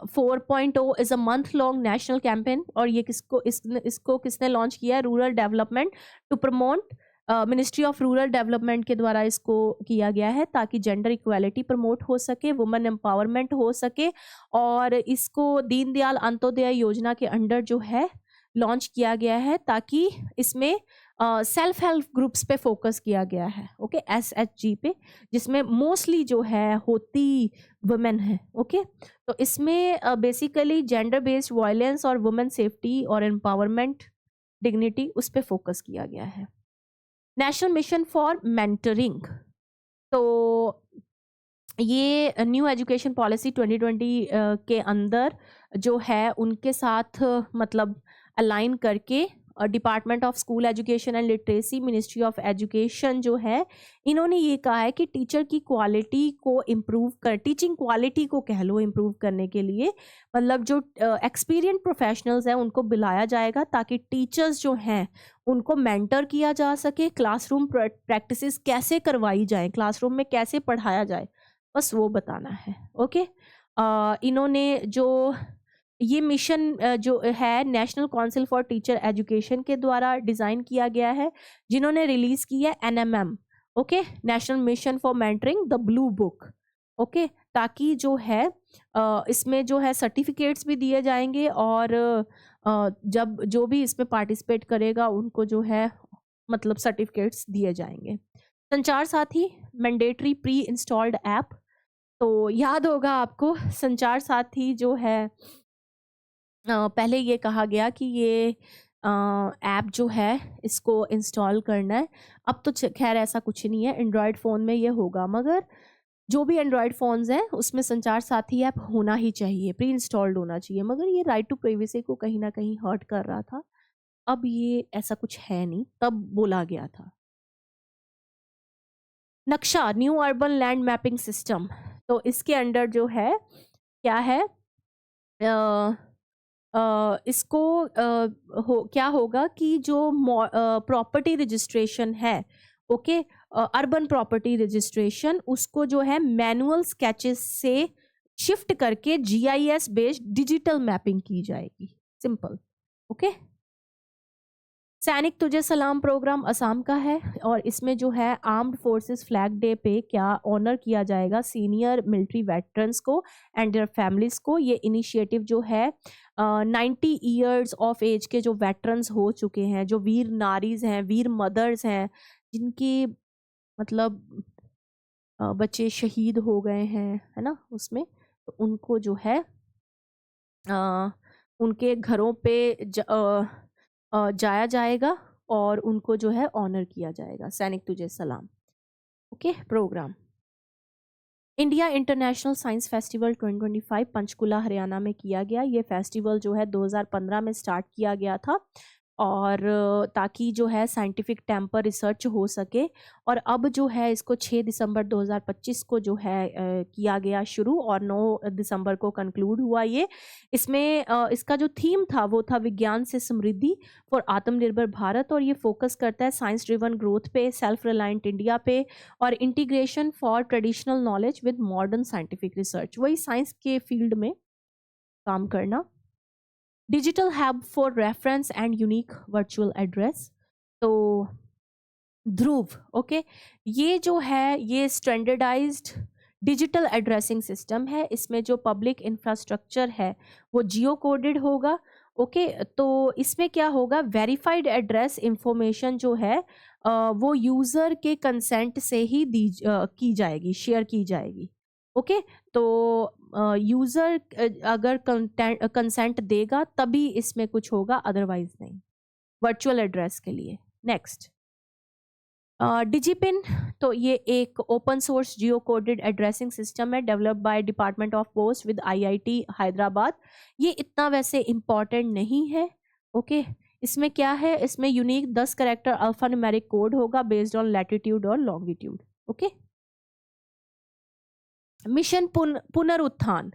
4.0 is a month long national campaign, और ये इसको किसने लॉन्च किया है, rural development to promote, ministry of rural development के द्वारा इसको किया गया है, ताकि जेंडर इक्वालिटी प्रमोट हो सके, वुमेन एम्पावरमेंट हो सके। और इसको दीनदयाल अंत्योदय योजना के अंडर जो है लॉन्च किया गया है, ताकि इसमें सेल्फ हेल्प ग्रुप्स पे फोकस किया गया है। ओके, SHG पे, जिसमें मोस्टली जो है होती वुमेन है। ओके, तो इसमें बेसिकली जेंडर बेस्ड वायलेंस और वुमेन सेफ्टी और एम्पावरमेंट, डिग्निटी, उस पर फोकस किया गया है। नेशनल मिशन फॉर मेंटरिंग, तो ये न्यू एजुकेशन पॉलिसी 2020 के अंदर जो है उनके साथ मतलब अलाइन करके department of school education and literacy, ministry of education जो है, इन्होंने ये कहा है कि टीचर की क्वालिटी को इम्प्रूव कर, टीचिंग क्वालिटी को कह लो इम्प्रूव करने के लिए मतलब जो एक्सपीरियंस प्रोफेशनल्स हैं उनको बुलाया जाएगा ताकि टीचर्स जो हैं उनको मेंटर किया जा सके, क्लासरूम प्रैक्टिसेस कैसे करवाई जाए, क्लासरूम में कैसे पढ़ाया जाए, बस वो बताना है। ओके, इन्होंने जो ये मिशन जो है national council for teacher education के द्वारा डिज़ाइन किया गया है, जिन्होंने रिलीज़ की है NMM, okay, national mission for mentoring the blue book, okay, ताकि जो है इसमें जो है सर्टिफिकेट्स भी दिए जाएंगे और जब जो भी इसमें पार्टिसिपेट करेगा उनको जो है मतलब सर्टिफिकेट्स दिए जाएंगे। संचार साथी मैंडेटरी प्री इंस्टॉल्ड ऐप, तो याद होगा आपको संचार साथी जो है पहले ये कहा गया कि ये ऐप जो है इसको इंस्टॉल करना है। अब तो खैर ऐसा कुछ नहीं है, एंड्रॉयड फ़ोन में ये होगा, मगर जो भी एंड्रॉयड फ़ोन्स हैं उसमें संचार साथी ऐप होना ही चाहिए, प्री इंस्टॉल्ड होना चाहिए, मगर ये राइट टू प्राइवेसी को कहीं ना कहीं हर्ट कर रहा था। अब ये ऐसा कुछ है नहीं, तब बोला गया था। नक्शा new urban land mapping system, तो इसके अंडर जो है क्या है इसको क्या होगा कि जो प्रॉपर्टी रजिस्ट्रेशन है, ओके, अर्बन प्रॉपर्टी रजिस्ट्रेशन, उसको जो है मैनुअल स्केचेस से शिफ्ट करके GIS बेस्ड डिजिटल मैपिंग की जाएगी, सिंपल। ओके, सैनिक तुझे सलाम प्रोग्राम असम का है और इसमें जो है आर्म्ड फोर्सेस फ्लैग डे पे क्या ऑनर किया जाएगा सीनियर मिलिट्री वेटरन्स को एंड देयर फैमिलीज को। ये इनिशिएटिव जो है 90 ईयर्स ऑफ एज के जो वेटरन्स हो चुके हैं, जो वीर नारीज हैं, वीर मदर्स हैं, जिनकी मतलब बच्चे शहीद हो गए हैं, है ना, उसमें तो उनको जो है उनके घरों पे जाया जाएगा और उनको जो है ऑनर किया जाएगा। सैनिक तुझे सलाम, okay, programme. India international science festival 2025 Panchkula Haryana में किया गया। ये फेस्टिवल जो है 2015 में स्टार्ट किया गया था और ताकि जो है साइंटिफिक टेम्पर रिसर्च हो सके, और अब जो है इसको 6 दिसंबर 2025 को जो है किया गया शुरू और 9 दिसंबर को कंक्लूड हुआ ये। इसमें इसका जो थीम था वो था विज्ञान से समृद्धि फॉर आत्मनिर्भर भारत, और ये फोकस करता है साइंस ड्रिवन ग्रोथ पे, सेल्फ रिलायंट इंडिया पे और integration for traditional knowledge with modern scientific research, वही साइंस के फील्ड में काम करना। Digital hub for reference and unique virtual address, तो ध्रुव, ओके, ये जो है ये स्टैंडर्डाइज्ड डिजिटल एड्रेसिंग सिस्टम है। इसमें जो पब्लिक इंफ्रास्ट्रक्चर है वो जियो कोडेड होगा, ओके, तो इसमें क्या होगा, वेरीफाइड एड्रेस इंफॉर्मेशन जो है वो यूज़र के कंसेंट से ही की जाएगी, शेयर की जाएगी, ओके, तो यूज़र अगर कंसेंट देगा तभी इसमें कुछ होगा, अदरवाइज नहीं, वर्चुअल एड्रेस के लिए। नेक्स्ट, डिजिपिन, तो ये एक ओपन सोर्स जियो कोडेड एड्रेसिंग सिस्टम है developed by department of post with IIT Hyderabad. ये इतना वैसे इम्पॉर्टेंट नहीं है, ओके, इसमें क्या है, इसमें यूनिक 10 कैरेक्टर अल्फान्यूमेरिक कोड होगा बेस्ड ऑन लैटिट्यूड और लॉन्गिट्यूड, ओके। मिशन पुनरुत्थान,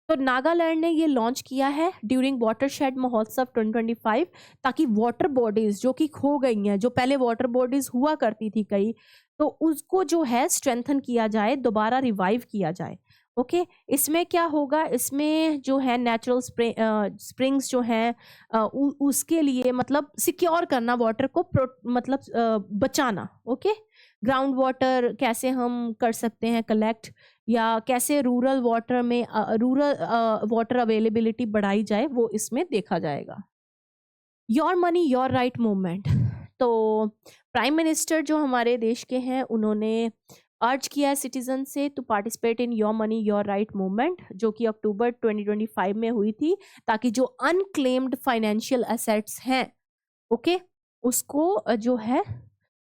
तो नागालैंड ने ये लॉन्च किया है ड्यूरिंग वाटरशेड महोत्सव 2025, ताकि वाटर बॉडीज जो कि खो गई हैं, जो पहले वाटर बॉडीज हुआ करती थी कई, तो उसको जो है स्ट्रेंथन किया जाए, दोबारा रिवाइव किया जाए, ओके। इसमें क्या होगा, इसमें जो है नेचुरल स्प्रिंग्स जो हैं उसके लिए मतलब सिक्योर करना वाटर को, मतलब बचाना, ओके। ग्राउंड वाटर कैसे हम कर सकते हैं कलेक्ट, या कैसे रूरल वाटर में वाटर अवेलेबिलिटी बढ़ाई जाए, वो इसमें देखा जाएगा। Your money your right movement, तो प्राइम मिनिस्टर जो हमारे देश के हैं उन्होंने अर्ज किया है सिटीजन से to participate in your money your right movement, जो कि अक्टूबर 2025 में हुई थी, ताकि जो अनक्लेम्ड फाइनेंशियल एसेट्स हैं, ओके, उसको जो है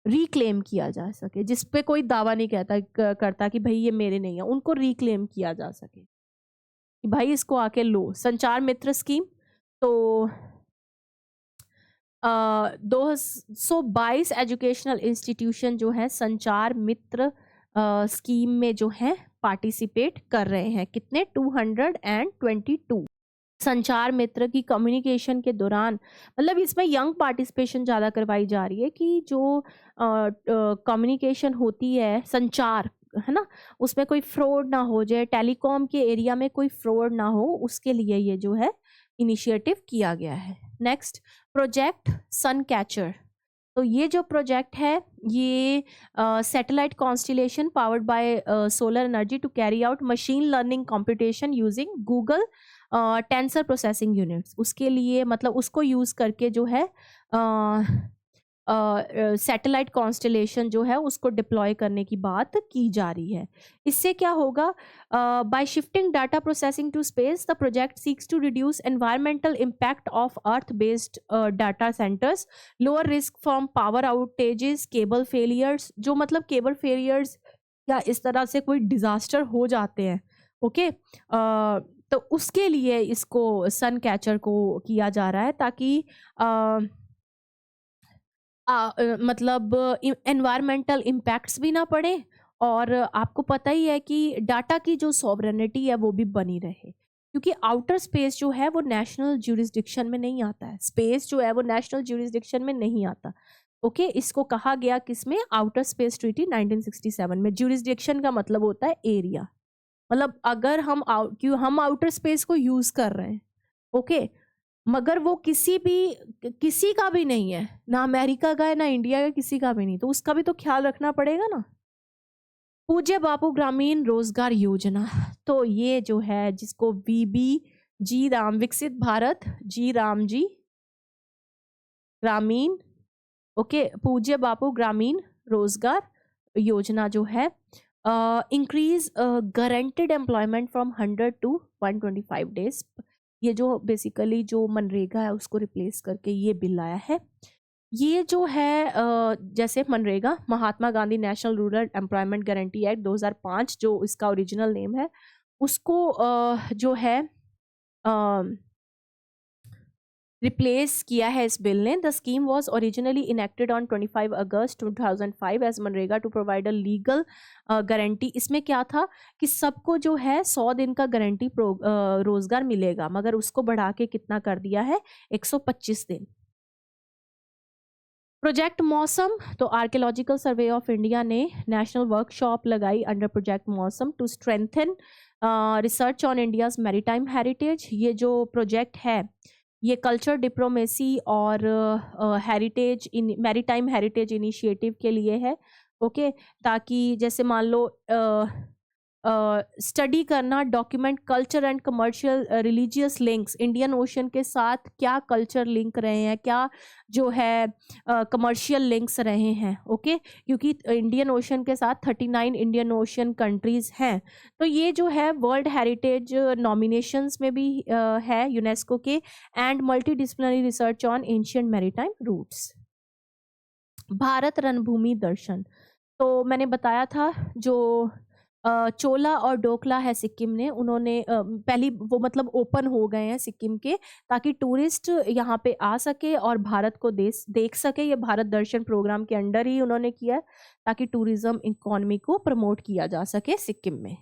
रिक्लेम किया जा सके, जिस पे कोई दावा नहीं करता कि भाई ये मेरे नहीं है, उनको रिक्लेम किया जा सके कि भाई इसको आके लो। संचार मित्र स्कीम, तो 222 एजुकेशनल इंस्टीट्यूशन जो है संचार मित्र स्कीम में जो है पार्टिसिपेट कर रहे हैं। कितने? 222 संचार मित्र की कम्युनिकेशन के दौरान, मतलब इसमें यंग पार्टिसिपेशन ज़्यादा करवाई जा रही है कि जो कम्युनिकेशन होती है, संचार है ना, उसमें कोई फ्रॉड ना हो जाए, टेलीकॉम के एरिया में कोई फ्रॉड ना हो, उसके लिए ये जो है इनिशिएटिव किया गया है। Next, project suncatcher. तो ये जो प्रोजेक्ट है ये satellite constellation powered by solar energy to carry out machine learning computation using Google tensor processing units, उसके लिए मतलब उसको यूज़ करके जो है सैटेलाइट कॉन्स्टलेशन जो है उसको डिप्लॉय करने की बात की जा रही है। इससे क्या होगा? By shifting data processing to space the project seeks to reduce environmental impact of earth based data centres, lower risk from power outages, cable failures, जो मतलब केबल फेलियर्स या इस तरह से कोई डिजास्टर हो जाते हैं, ओके तो उसके लिए इसको सन कैचर को किया जा रहा है ताकि मतलब एनवायरमेंटल इम्पैक्ट्स भी ना पड़े, और आपको पता ही है कि डाटा की जो सॉवरेनिटी है वो भी बनी रहे, क्योंकि आउटर स्पेस जो है वो नेशनल ज्यूरिसडिक्शन में नहीं आता है, स्पेस जो है वो नेशनल ज्यूरिसडिक्शन में नहीं आता। ओके इसको कहा गया किसमें? आउटर स्पेस ट्रीटी 1967 में। ज्यूरिसडिक्शन का मतलब होता है एरिया, मतलब अगर हम हम आउटर स्पेस को यूज कर रहे हैं, ओके मगर वो किसी का भी नहीं है, ना अमेरिका का है ना इंडिया का, किसी का भी नहीं, तो उसका भी तो ख्याल रखना पड़ेगा ना। पूज्य बापू ग्रामीण रोजगार योजना, तो ये जो है जिसको वीबी जी राम, विकसित भारत जी राम जी ग्रामीण, ओके पूज्य बापू ग्रामीण रोजगार योजना जो है increase guaranteed employment from 100 to 125 days, ये जो बेसिकली जो मनरेगा है उसको रिप्लेस करके ये बिल आया है। ये जो है जैसे मनरेगा, Mahatma Gandhi national rural employment guarantee act 2005 जो इसका ओरिजिनल नेम है, उसको जो है रिप्लेस किया है इस बिल ने। The scheme was originally enacted on 25 August 2005 as मनरेगा to provide a legal guarantee. इसमें क्या था कि सबको जो है 100 दिन का गारंटी रोजगार मिलेगा, मगर उसको बढ़ा के कितना कर दिया है? 125 दिन। प्रोजेक्ट मौसम, तो आर्कियोलॉजिकल सर्वे ऑफ इंडिया ने नेशनल वर्कशॉप लगाई under project Mausam to strengthen research on India's maritime heritage. ये जो प्रोजेक्ट है ये कल्चर डिप्लोमेसी और हेरिटेज मैरीटाइम हेरिटेज इनिशिएटिव के लिए है, ओके ताकि जैसे मान लो स्टडी करना, document culture and commercial religious links, Indian Ocean के साथ क्या कल्चर लिंक रहे हैं, क्या जो है कमर्शियल लिंक्स रहे हैं, ओके क्योंकि इंडियन ओशन के साथ 39 इंडियन ओशन कंट्रीज हैं, तो ये जो है वर्ल्ड हेरिटेज नॉमिनेशंस में भी है यूनेस्को के। And multi disciplinary research on ancient maritime routes. Bharat Ranbhoomi Darshan, तो मैंने बताया था जो चोला और डोकला है सिक्किम ने, उन्होंने पहली वो मतलब ओपन हो गए हैं सिक्किम के, ताकि टूरिस्ट यहाँ पे आ सके और भारत को देख सके। ये भारत दर्शन प्रोग्राम के अंडर ही उन्होंने किया है, ताकि टूरिज्म इकोनॉमी को प्रमोट किया जा सके सिक्किम में।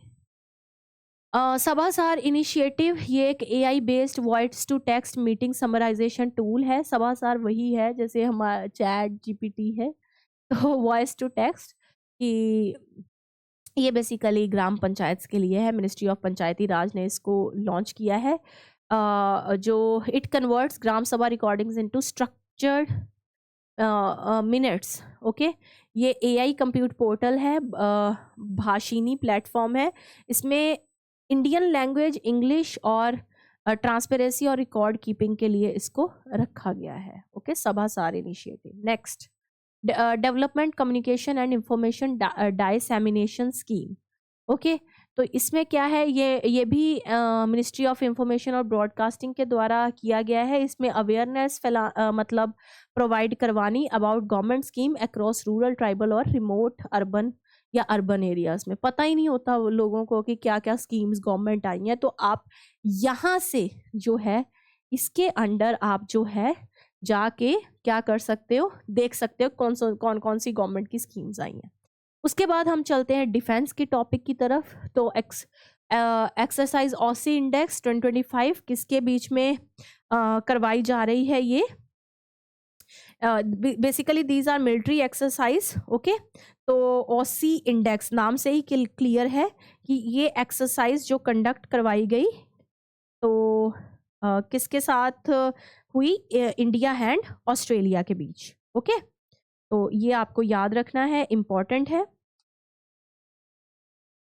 सभासार इनिशिएटिव, ये एक AI based voice to text meeting summarisation tool है। सभासार वही है जैसे हमारा चैट GPT है, तो वॉइस टू टेक्स्ट कि ये बेसिकली ग्राम पंचायत के लिए है। मिनिस्ट्री ऑफ पंचायती राज ने इसको लॉन्च किया है। जो it converts gram sabha recordings into structured minutes, okay ये AI कंप्यूट पोर्टल है, भाषिनी प्लेटफॉर्म है। इसमें इंडियन लैंग्वेज, इंग्लिश और ट्रांसपेरेंसी और रिकॉर्ड कीपिंग के लिए इसको रखा गया है, okay Sabhasaar initiative. Next, development communication and information dissemination scheme, okay तो इसमें क्या है, ये भी मिनिस्ट्री ऑफ इंफॉर्मेशन और ब्रॉडकास्टिंग के द्वारा किया गया है। इसमें अवेयरनेस मतलब प्रोवाइड करवानी about government scheme across rural, tribal और रिमोट अर्बन या अर्बन एरियाज में। पता ही नहीं होता लोगों को कि क्या क्या स्कीम्स गवर्नमेंट आई हैं, तो आप यहाँ से जो है इसके अंडर आप जो है जाके क्या कर सकते हो, देख सकते हो कौन कौन सी गवर्नमेंट की स्कीम्स आई हैं। उसके बाद हम चलते हैं डिफेंस की टॉपिक की तरफ। तो एक्सरसाइज ऑसी इंडेक्स 2025 किसके बीच में करवाई जा रही है ये? Basically these are military exercise. Okay, तो ऑसी इंडेक्स नाम से ही क्लियर है कि ये एक्सरसाइज जो कंडक्ट करवाई गई तो किसके साथ हुई? इंडिया एंड ऑस्ट्रेलिया के बीच। ओके, तो ये आपको याद रखना है, इम्पॉर्टेंट है।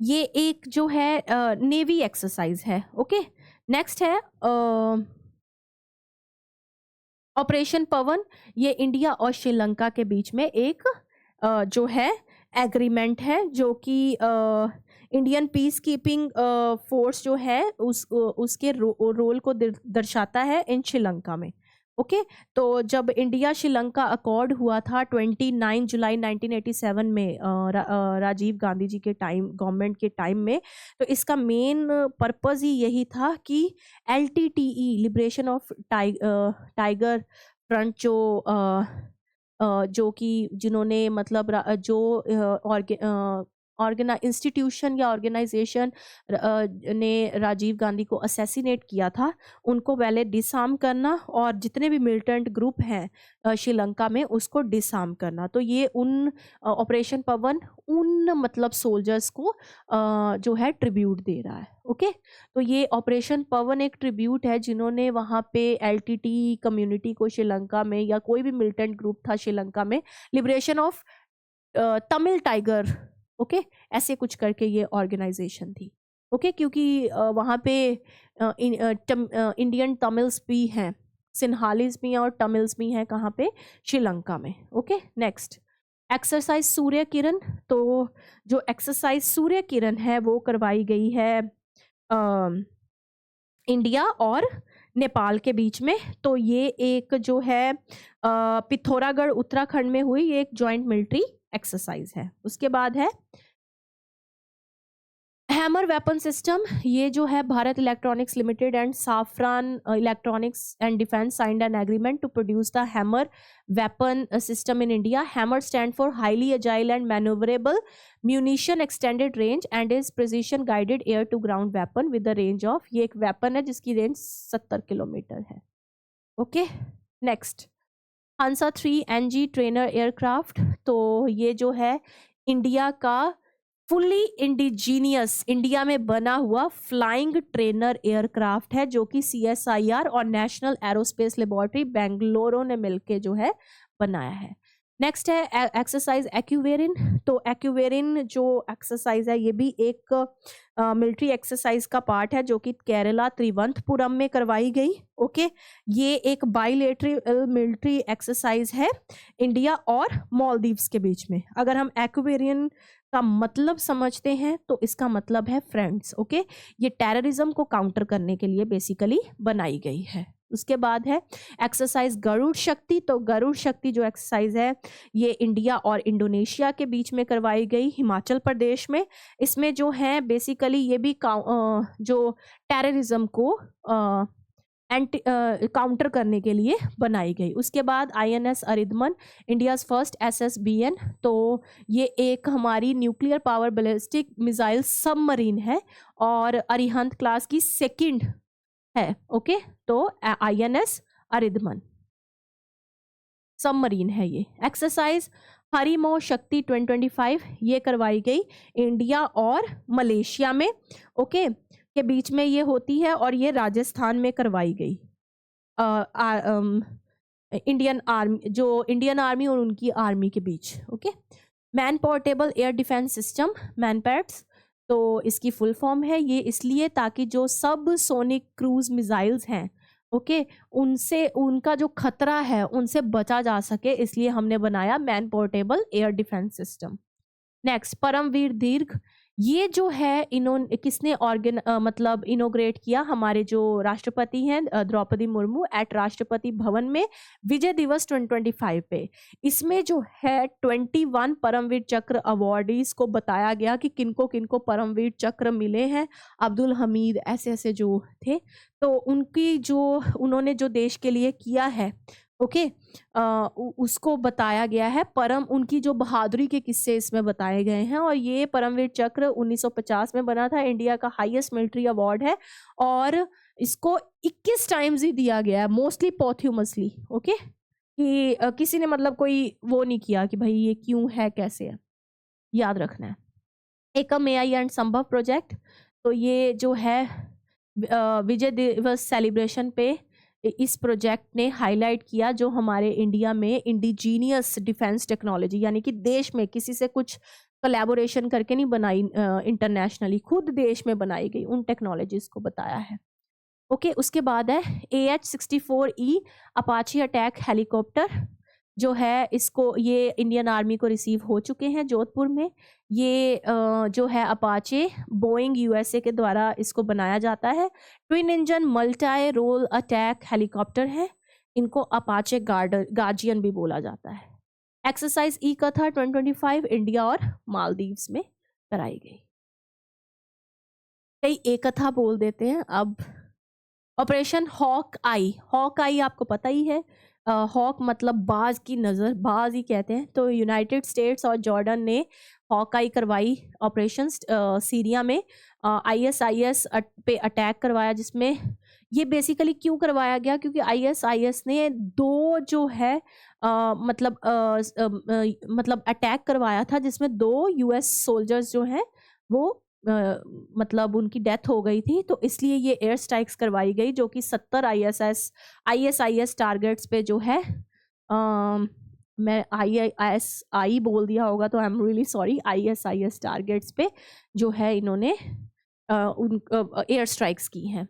ये एक जो है नेवी एक्सरसाइज है। ओके, नेक्स्ट है ऑपरेशन पवन। ये इंडिया और श्रीलंका के बीच में एक जो है एग्रीमेंट है, जो कि इंडियन पीस कीपिंग फोर्स जो है उसके रोल को दर्शाता है इन श्रीलंका में। ओके, तो जब इंडिया श्रीलंका अकॉर्ड हुआ था 29 जुलाई 1987 में राजीव गांधी जी के टाइम, गवर्नमेंट के टाइम में, तो इसका मेन पर्पस ही यही था कि LTTE liberation of tiger front जो कि जिन्होंने मतलब जो इंस्टीट्यूशन या ऑर्गेनाइजेशन ने राजीव गांधी को असैसिनेट किया था, उनको पहले डिसआर्म करना और जितने भी मिलिटेंट ग्रुप हैं श्रीलंका में उसको डिसआर्म करना। तो ये उन ऑपरेशन पवन उन मतलब सोल्जर्स को जो है ट्रिब्यूट दे रहा है। ओके, तो ये ऑपरेशन पवन एक ट्रिब्यूट है जिन्होंने वहाँ पे LTT कम्युनिटी को श्रीलंका में, या कोई भी मिलिटेंट ग्रुप था श्रीलंका में, liberation of Tamil tiger, okay, ऐसे कुछ करके ये ऑर्गेनाइजेशन थी। ओके, क्योंकि वहाँ पे इंडियन तमिल्स भी हैं, सिन्हालीज भी हैं और तमिल्स भी हैं कहाँ पे? श्रीलंका में। Okay, next exercise Surya Kiran. तो जो एक्सरसाइज सूर्य किरण है वो करवाई गई है इंडिया और नेपाल के बीच में। तो ये एक जो है पिथौरागढ़ उत्तराखंड में हुई एक जॉइंट मिलिट्री एक्सरसाइज है। उसके बाद है हैमर वेपन सिस्टम। ये जो है Bharat electronics limited and Safran electronics and defence signed an agreement to produce the HAMMER weapon system in India. HAMMER stand for highly agile and manoeuvrable munition extended range and is precision guided air to ground weapon with the range of, ये एक weapon है जिसकी range 70 kilometre है। Okay, next Hansa 3 NG trainer aircraft. तो ये जो है India का फुल्ली इंडिजीनियस, इंडिया में बना हुआ फ्लाइंग ट्रेनर एयरक्राफ्ट है, जो कि CSIR और नेशनल एरोस्पेस लेबोरेटरी बेंगलुरु ने मिलके जो है बनाया है। नेक्स्ट है एक्सरसाइज एक्यूवेरिन। तो एक्यूवेरिन जो एक्सरसाइज है ये भी एक मिलिट्री एक्सरसाइज का पार्ट है, जो कि केरला त्रिवंतपुरम में करवाई गई। ओके, ये एक बाइलेटरल मिलिट्री एक्सरसाइज है इंडिया और मालदीव्स के बीच में। अगर हम एक्यूवेरियन का मतलब समझते हैं तो इसका मतलब है फ्रेंड्स। ओके, ये टेररिज्म को काउंटर करने के लिए बेसिकली बनाई गई है। उसके बाद है एक्सरसाइज गरुड़ शक्ति। तो गरुड़ शक्ति जो एक्सरसाइज है ये इंडिया और इंडोनेशिया के बीच में करवाई गई हिमाचल प्रदेश में। इसमें जो है बेसिकली ये भी जो टेररिज्म को काउंटर करने के लिए बनाई गई। उसके बाद INS Aridaman, India's first SSBN। तो ये एक हमारी nuclear power ballistic missile submarine है और अरिहंत क्लास की सेकंड है। ओके, तो INS अरिदमन सबमरीन है ये। एक्सरसाइज हरिमो शक्ति 2025 ये करवाई गई इंडिया और मलेशिया में, ओके, के बीच में ये होती है और ये राजस्थान में करवाई गई। इंडियन आर्मी और उनकी आर्मी के बीच। Okay, man portable air defence system, MANPADS. तो इसकी फुल फॉर्म है ये इसलिए ताकि जो सब सोनिक क्रूज मिसाइल्स हैं, ओके, उनसे उनका जो खतरा है उनसे बचा जा सके, इसलिए हमने बनाया man portable air defence system. Next Paramvir दीर्घ। ये जो है इन्होंने किसने मतलब इनोग्रेट किया? हमारे जो राष्ट्रपति हैं द्रौपदी मुर्मू एट राष्ट्रपति भवन में विजय दिवस 2025 पे। इसमें जो है 21 परमवीर चक्र अवार्डीज को बताया गया कि किनको किनको परमवीर चक्र मिले हैं। अब्दुल हमीद ऐसे ऐसे जो थे, तो उनकी जो उन्होंने जो देश के लिए किया है ओके। उसको बताया गया है परम, उनकी जो बहादुरी के किस्से इसमें बताए गए हैं। और ये परमवीर चक्र 1950 में बना था, इंडिया का हाईएस्ट मिलिट्री अवार्ड है और इसको 21 टाइम्स ही दिया गया है, मोस्टली पोथ्यूमसली। ओके, कि किसी ने मतलब कोई वो नहीं किया कि भाई ये क्यों है, कैसे है, याद रखना है। एकम एआई एंड संभव प्रोजेक्ट, तो ये जो है विजय दिवस सेलिब्रेशन पे इस प्रोजेक्ट ने हाईलाइट किया जो हमारे इंडिया में इंडिजीनियस डिफेंस टेक्नोलॉजी, यानी कि देश में किसी से कुछ कोलैबोरेशन करके नहीं बनाई, इंटरनेशनली खुद देश में बनाई गई उन टेक्नोलॉजीज को बताया है। ओके, उसके बाद है AH-64E अपाची अटैक हेलीकॉप्टर जो है, इसको ये इंडियन आर्मी को रिसीव हो चुके हैं जोधपुर में। ये जो है अपाचे बोइंग USA के द्वारा इसको बनाया जाता है। Twin engine multi role attack helicopter है, इनको अपाचे गार्जियन भी बोला जाता है। एक्सरसाइज ई कथा 2025 इंडिया और मालदीव्स में कराई गई। कई एक कथा बोल देते हैं अब। ऑपरेशन हॉक आई, हॉक आई आपको पता ही है, हॉक मतलब बाज की नज़र, बाज ही कहते हैं। तो यूनाइटेड स्टेट्स और जॉर्डन ने हॉक आई करवाई ऑपरेशन सीरिया में, ISIS पे अटैक करवाया, जिसमें ये बेसिकली क्यों करवाया गया, क्योंकि ISIS ने दो जो है मतलब अटैक करवाया था जिसमें 2 US सोल्जर्स जो हैं वो मतलब उनकी डेथ हो गई थी। तो इसलिए ये एयर स्ट्राइक्स करवाई गई जो कि 70 ISIS टारगेट्स पे जो है, मैं ISI बोल दिया होगा तो I am really sorry, ISIS targets पे जो है इन्होंने उन एयर स्ट्राइक्स की हैं।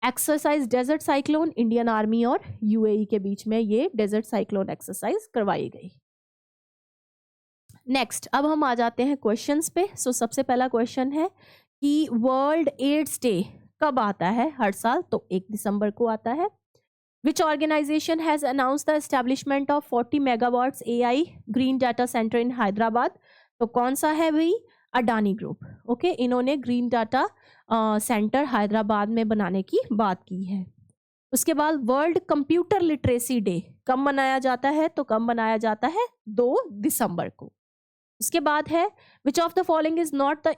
Exercise desert cyclone, Indian army और UAE के बीच में ये डेजर्ट साइक्लोन एक्सरसाइज करवाई गई। नेक्स्ट, अब हम आ जाते हैं क्वेश्चंस पे। सो सबसे पहला क्वेश्चन है कि वर्ल्ड एड्स डे कब आता है हर साल, तो 1 दिसंबर को आता है। Which organization has announce the establishment of 40 megawatts AI green data centre in Hyderabad, तो कौन सा है भाई, अडानी ग्रुप। ओके, इन्होंने ग्रीन डाटा सेंटर हैदराबाद में बनाने की बात की है। उसके बाद वर्ल्ड कंप्यूटर लिटरेसी डे कब मनाया जाता है, तो कब मनाया जाता है, 2 दिसंबर को। इसके बाद है which of the following is not the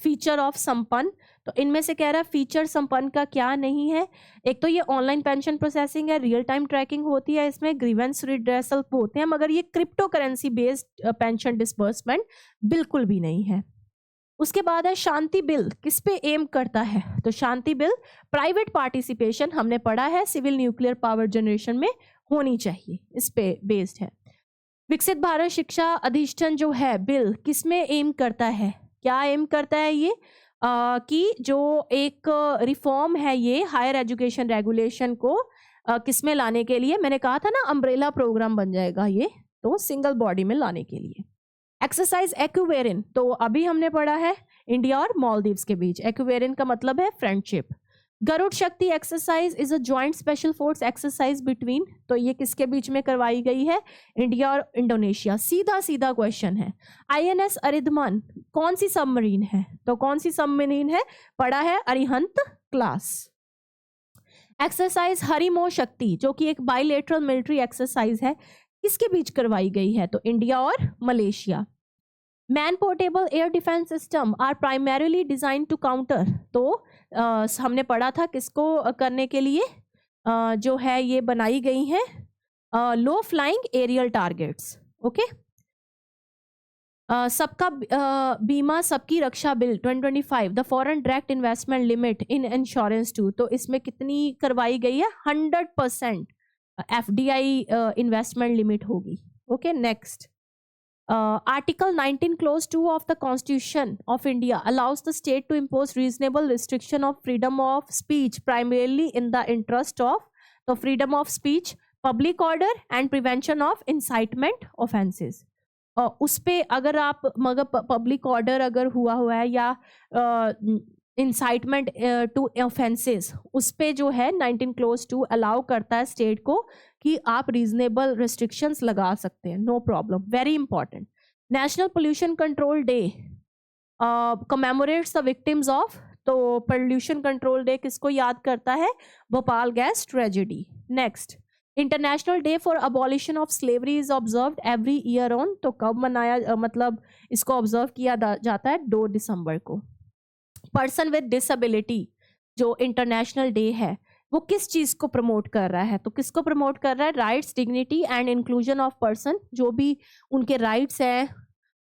feature of संपन्न, तो इनमें से कह रहा है फीचर संपन्न का क्या नहीं है। एक तो ये ऑनलाइन पेंशन प्रोसेसिंग है, रियल टाइम ट्रैकिंग होती है, इसमें ग्रीवेंस रिड्रेसल होते हैं, मगर ये crypto currency based pension disbursement बिल्कुल भी नहीं है। उसके बाद है शांति बिल किस पे एम करता है, तो शांति बिल प्राइवेट पार्टिसिपेशन, हमने पढ़ा है सिविल न्यूक्लियर पावर जनरेशन में होनी चाहिए, इस पे बेस्ड है। विकसित भारत शिक्षा अधिष्ठान जो है बिल किस में एम करता है, क्या एम करता है ये, कि जो एक रिफॉर्म है ये हायर एजुकेशन रेगुलेशन को किस में लाने के लिए, मैंने कहा था ना अम्ब्रेला प्रोग्राम बन जाएगा ये, तो सिंगल बॉडी में लाने के लिए। एक्सरसाइज एक्वेरिन, तो अभी हमने पढ़ा है इंडिया और मालदीव्स के बीच, एक्वेरिन का मतलब है फ्रेंडशिप। गरुड़ शक्ति exercise is a joint special force exercise between, तो ये किसके बीच में करवाई गई है, इंडिया और इंडोनेशिया। सीधा सीधा क्वेश्चन है। INS अरिधमन कौन सी सबमरीन है, तो कौन सी सबमरीन है, पढ़ा है अरिहंत क्लास। एक्सरसाइज हरिमो शक्ति जो कि एक बाइलेटरल मिलिट्री एक्सरसाइज है, किसके बीच करवाई गई है, तो इंडिया और Malaysia. Man portable air defence system are primarily design to counter, तो हमने पढ़ा था किसको करने के लिए, जो है ये बनाई गई हैं low flying aerial targets. Okay, सबका बीमा सबकी रक्षा bill 2025, the foreign direct investment limit in insurance to, तो इसमें कितनी करवाई गई है, 100% FDI इन्वेस्टमेंट लिमिट होगी। Okay, next, Article 19 Clause 2 of the Constitution of India allows the state to impose reasonable restriction of freedom of speech primarily in the interest of the freedom of speech, public order and prevention of incitement offences. उस पे अगर आप मगर public order अगर हुआ है या incitement to offences, उस पे जो है 19 Clause 2 अलाउ करता है स्टेट को कि आप रीजनेबल रिस्ट्रिक्शंस लगा सकते हैं, no problem, very important. National pollution control day commemorates the victims of, तो पोल्यूशन कंट्रोल डे किसको याद करता है, Bhopal gas tragedy. Next, international day for abolition of slavery is observed every year on, तो कब मनाया मतलब इसको ऑब्जर्व किया जाता है? 2 दिसंबर को। पर्सन विद डिसेबिलिटी जो इंटरनेशनल डे है वो किस चीज को प्रमोट कर रहा है? तो किसको प्रमोट कर रहा है? Rights, dignity and inclusion of person, जो भी उनके राइट्स हैं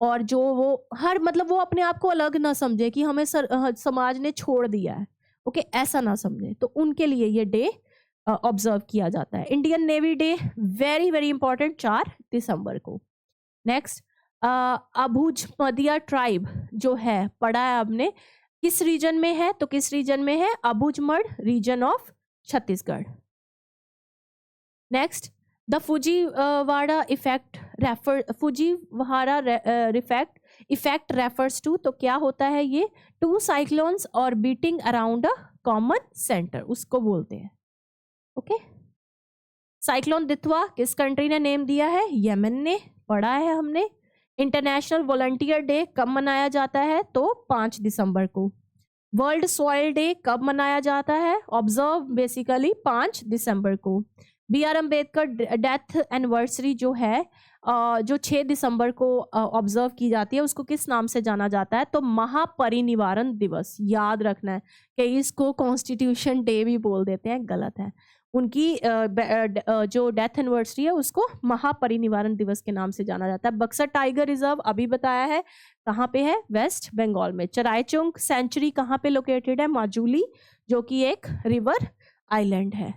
और जो वो हर मतलब वो अपने आप को अलग ना समझे कि हमें समाज ने छोड़ दिया है, ओके, ऐसा ना समझे, तो उनके लिए ये डे ऑब्जर्व किया जाता है। Indian navy day very very important, 4 दिसंबर को। नेक्स्ट, अबुझ मदिया ट्राइब जो है पढ़ा है आपने, किस रीजन में है? तो किस रीजन में है? Abujhmarh region of Chhattisgarh. Next, the Fujiwhara effect refers to, तो क्या होता है ये? 2 साइक्लोन्स और beating around a common centre, उसको बोलते हैं, ओके। साइक्लोन दितवा किस कंट्री ने नेम दिया है? यमन ने, पढ़ा है हमने। इंटरनेशनल वॉलंटियर डे कब मनाया जाता है? तो 5 दिसंबर को। वर्ल्ड सॉइल डे कब मनाया जाता है? ऑब्जर्व बेसिकली 5 दिसंबर को। B R Ambedkar death anniversary जो है जो 6 दिसंबर को ऑब्जर्व की जाती है, उसको किस नाम से जाना जाता है? तो महापरिनिर्वाण दिवस। याद रखना है कि इसको कॉन्स्टिट्यूशन डे भी बोल देते हैं, गलत है। उनकी जो डेथ एनिवर्सरी है उसको महापरिनिर्वाण दिवस के नाम से जाना जाता है। बक्सर टाइगर रिजर्व अभी बताया है, कहाँ पे है? वेस्ट बंगाल में। चराइचुंग सेंचुरी कहाँ पे लोकेटेड है? माजुली, जो कि एक रिवर आइलैंड है,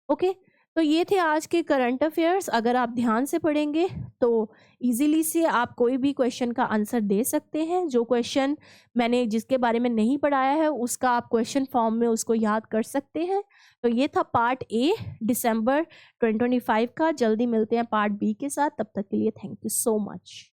ओके। तो ये थे आज के करंट अफेयर्स। अगर आप ध्यान से पढ़ेंगे तो इजीली से आप कोई भी क्वेश्चन का आंसर दे सकते हैं। जो क्वेश्चन मैंने जिसके बारे में नहीं पढ़ाया है उसका आप क्वेश्चन फॉर्म में उसको याद कर सकते हैं। तो ये था पार्ट ए दिसंबर 2025 का। जल्दी मिलते हैं पार्ट बी के साथ, तब तक के लिए थैंक यू सो मच।